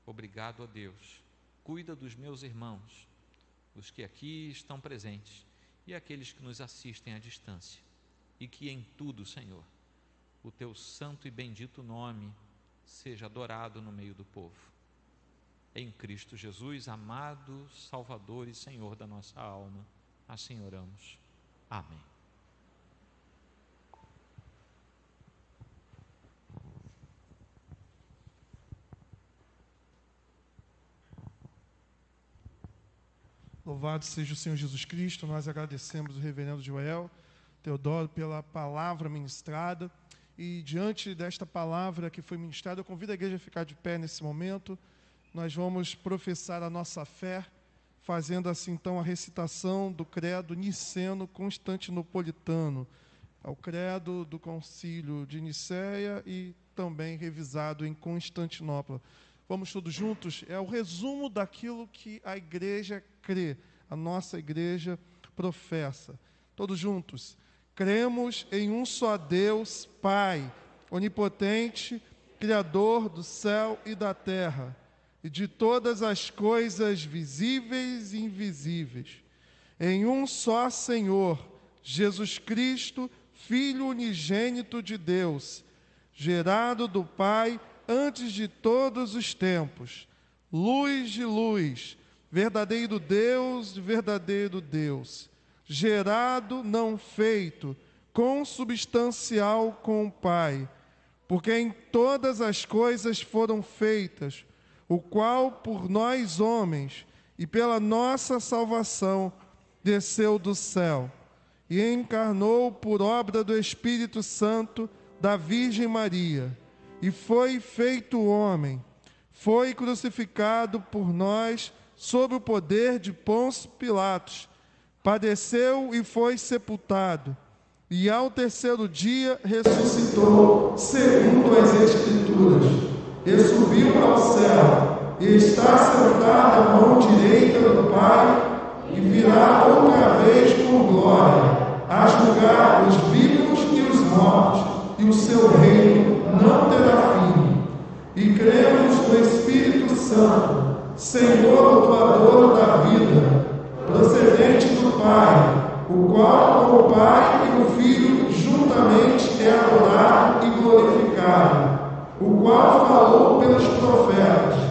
Obrigado a Deus. Cuida dos meus irmãos, os que aqui estão presentes e aqueles que nos assistem à distância, e que em tudo, Senhor, o Teu santo e bendito nome seja adorado no meio do povo. Em Cristo Jesus, amado Salvador e Senhor da nossa alma, assim oramos. Amém. Louvado seja o Senhor Jesus Cristo. Nós agradecemos o reverendo Joel Teodoro pela palavra ministrada. E diante desta palavra que foi ministrada, eu convido a igreja a ficar de pé nesse momento. Nós vamos professar a nossa fé, fazendo assim então a recitação do credo niceno constantinopolitano. ao credo do Concílio de Nicéia e também revisado em Constantinopla. Vamos todos juntos? É o resumo daquilo que a igreja crê, a nossa igreja professa. Todos juntos. Cremos em um só Deus, Pai, onipotente, Criador do céu e da terra, e de todas as coisas visíveis e invisíveis. Em um só Senhor, Jesus Cristo, Filho unigênito de Deus, gerado do Pai antes de todos os tempos, luz de luz, verdadeiro Deus de verdadeiro Deus, gerado, não feito, consubstancial com o Pai, porque em todas as coisas foram feitas, o qual por nós homens e pela nossa salvação desceu do céu e encarnou por obra do Espírito Santo da Virgem Maria, e foi feito homem, foi crucificado por nós sob o poder de Pôncio Pilatos, padeceu e foi sepultado, e ao terceiro dia ressuscitou, segundo as Escrituras, e subiu ao céu, e está sentado à mão direita do Pai, e virá outra vez com glória, a julgar os vivos e os mortos, e o seu reino não terá fim. E cremos no Espírito Santo, Senhor doador da vida, procedente do Pai, o qual com o Pai e o Filho juntamente é adorado e glorificado, o qual falou pelos profetas.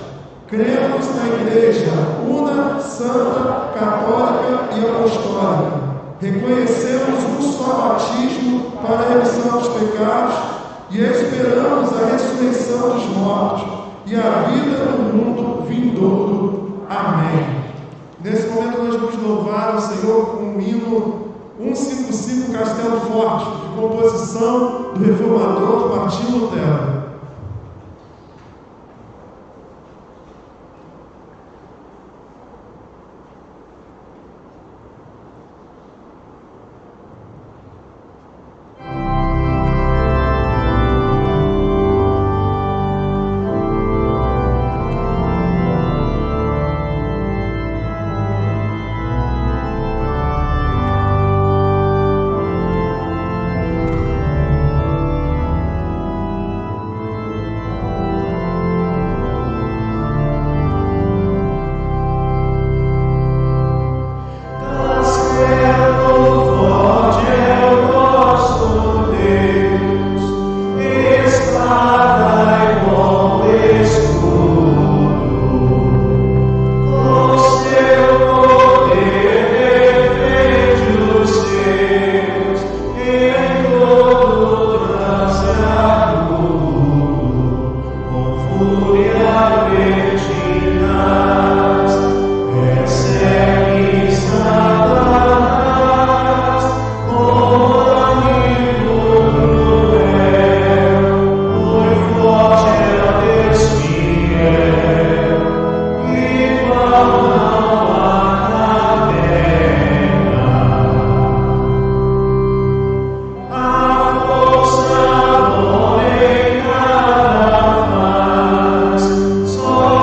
Cremos na Igreja una, santa, católica e apostólica. Reconhecemos um só batismo para a remissão dos pecados e esperamos a ressurreição dos mortos e a vida no mundo vindouro. Amém. Nesse momento nós vamos louvar o Senhor com o hino 155 Castelo Forte, de composição do reformador Martinho Lutero. So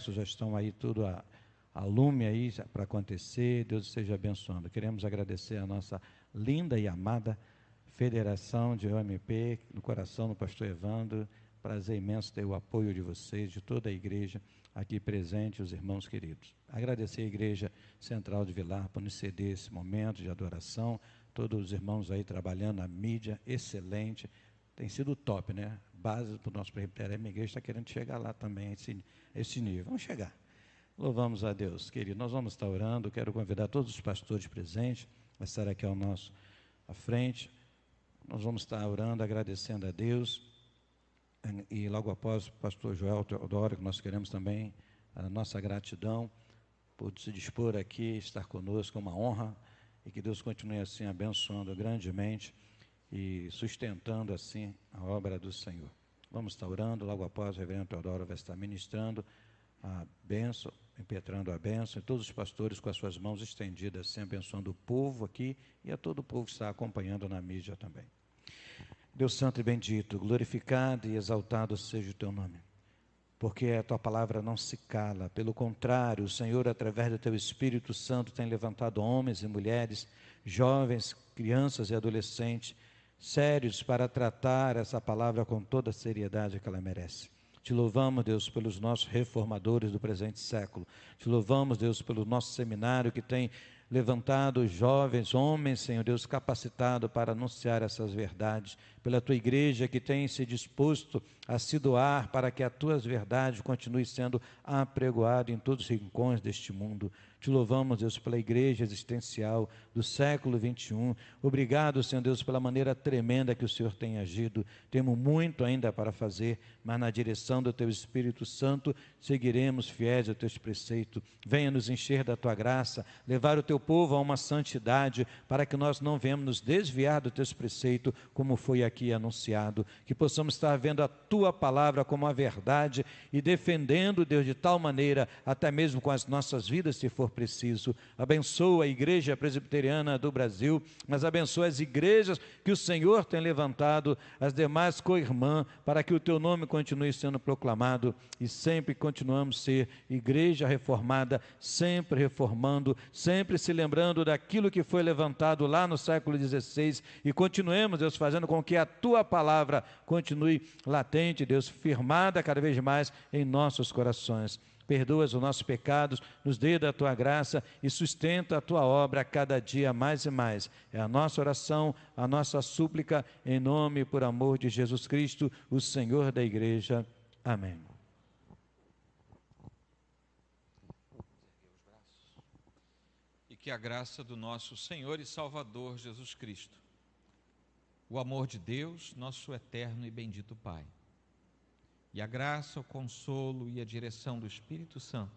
congressos já estão aí tudo a lume aí para acontecer. Deus esteja abençoando. Queremos agradecer a nossa linda e amada Federação de OMP, no coração do pastor Evandro. Prazer imenso ter o apoio de vocês, de toda a igreja aqui presente, os irmãos queridos. Agradecer a Igreja Central de Vilar por nos ceder esse momento de adoração, todos os irmãos aí trabalhando na mídia, excelente, tem sido top, né? Base para o nosso presbitério, a minha igreja está querendo chegar lá também, esse nível. Vamos chegar. Louvamos a Deus, querido. Nós vamos estar orando, quero convidar todos os pastores presentes a estar aqui à frente. Nós vamos estar orando, agradecendo a Deus. E logo após o pastor Joel Teodoro, que nós queremos também a nossa gratidão por se dispor aqui, estar conosco, é uma honra, e que Deus continue assim abençoando grandemente e sustentando assim a obra do Senhor. Vamos estar orando, logo após o reverendo Teodoro vai estar ministrando a bênção, impetrando a bênção, e todos os pastores com as suas mãos estendidas, assim, abençoando o povo aqui e a todo o povo que está acompanhando na mídia também. Deus santo e bendito, glorificado e exaltado seja o teu nome, porque a tua palavra não se cala, pelo contrário, o Senhor, através do teu Espírito Santo, tem levantado homens e mulheres, jovens, crianças e adolescentes, sérios para tratar essa palavra com toda a seriedade que ela merece. Te louvamos, Deus, pelos nossos reformadores do presente século. Te louvamos, Deus, pelo nosso seminário que tem levantado jovens, homens, Senhor Deus, capacitados para anunciar essas verdades, pela tua igreja que tem se disposto a se doar para que as tuas verdades continuem sendo apregoadas em todos os rincões deste mundo. Te louvamos, Deus, pela igreja existencial do século 21. Obrigado, Senhor Deus, pela maneira tremenda que o Senhor tem agido. Temos muito ainda para fazer, mas na direção do teu Espírito Santo seguiremos fiéis ao teus preceitos. Venha nos encher da tua graça, levar o teu povo a uma santidade, para que nós não venhamos nos desviar dos teus preceitos, como foi aqui anunciado. Que possamos estar vendo a tua palavra como a verdade e defendendo, Deus, de tal maneira, até mesmo com as nossas vidas, se for preciso. Abençoa a Igreja Presbiteriana do Brasil, mas abençoa as igrejas que o Senhor tem levantado, as demais co-irmãs, para que o teu nome continue sendo proclamado e sempre continuamos a ser igreja reformada, sempre reformando, sempre se lembrando daquilo que foi levantado lá no século XVI e continuemos, Deus, fazendo com que a tua palavra continue latente, Deus, firmada cada vez mais em nossos corações. Perdoa os nossos pecados, nos dê da tua graça e sustenta a tua obra a cada dia mais e mais. É a nossa oração, a nossa súplica, em nome e por amor de Jesus Cristo, o Senhor da igreja. Amém. E que a graça do nosso Senhor e Salvador Jesus Cristo, o amor de Deus, nosso eterno e bendito Pai, e a graça, o consolo e a direção do Espírito Santo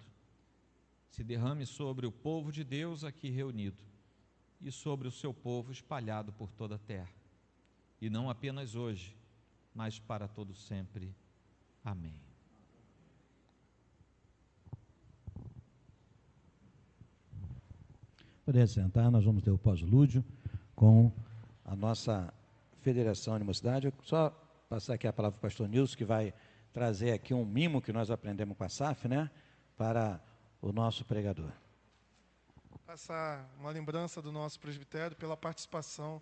se derrame sobre o povo de Deus aqui reunido e sobre o seu povo espalhado por toda a terra, e não apenas hoje, mas para todo sempre. Amém. Poder sentar, nós vamos ter o pós-lúdio com a nossa Federação de Mocidade. Eu só passar aqui a palavra para o pastor Nilson, que vai trazer aqui um mimo que nós aprendemos com a SAF, né, para o nosso pregador. Passar uma lembrança do nosso presbitério pela participação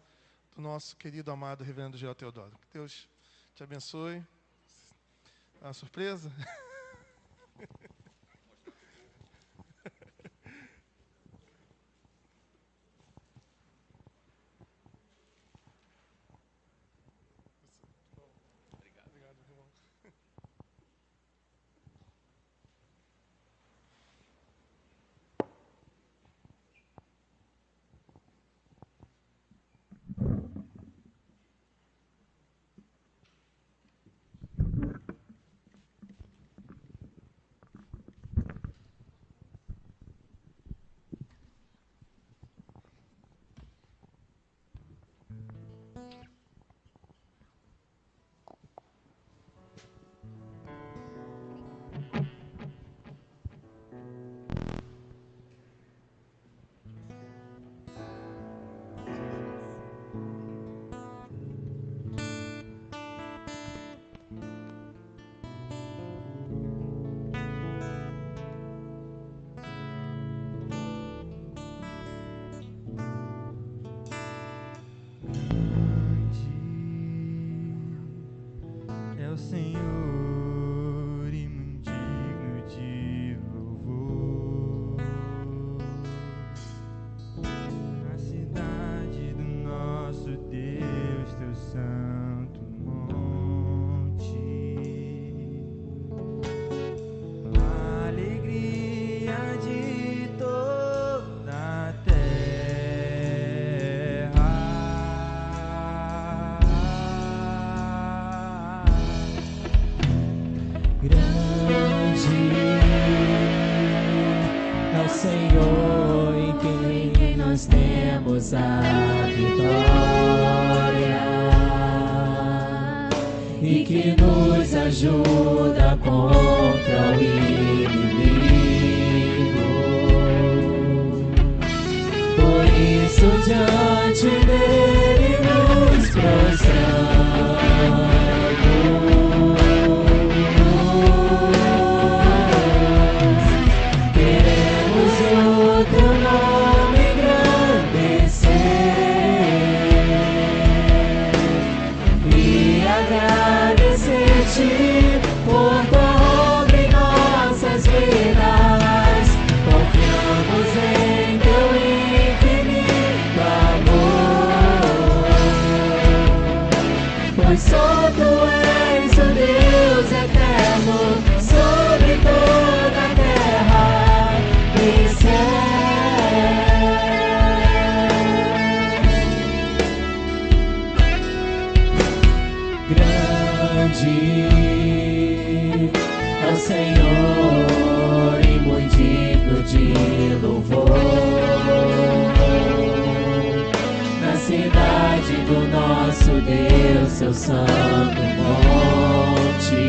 do nosso querido, amado reverendo Joel Teodoro. Que Deus te abençoe. Uma surpresa? em quem nós temos a vitória e que nos ajuda contra o inimigo. Por isso diante dele nos prostramos. Queremos o teu nome engrandecer e agradecer-te por tua obra em nossas vidas. Confiamos em teu infinito amor, pois só tu és o Deus eterno sobre toda a terra e céu. Grande é o Senhor e muito digno de louvor. Na cidade do nosso Deus, seu santo monte,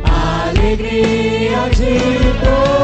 alegria de todos.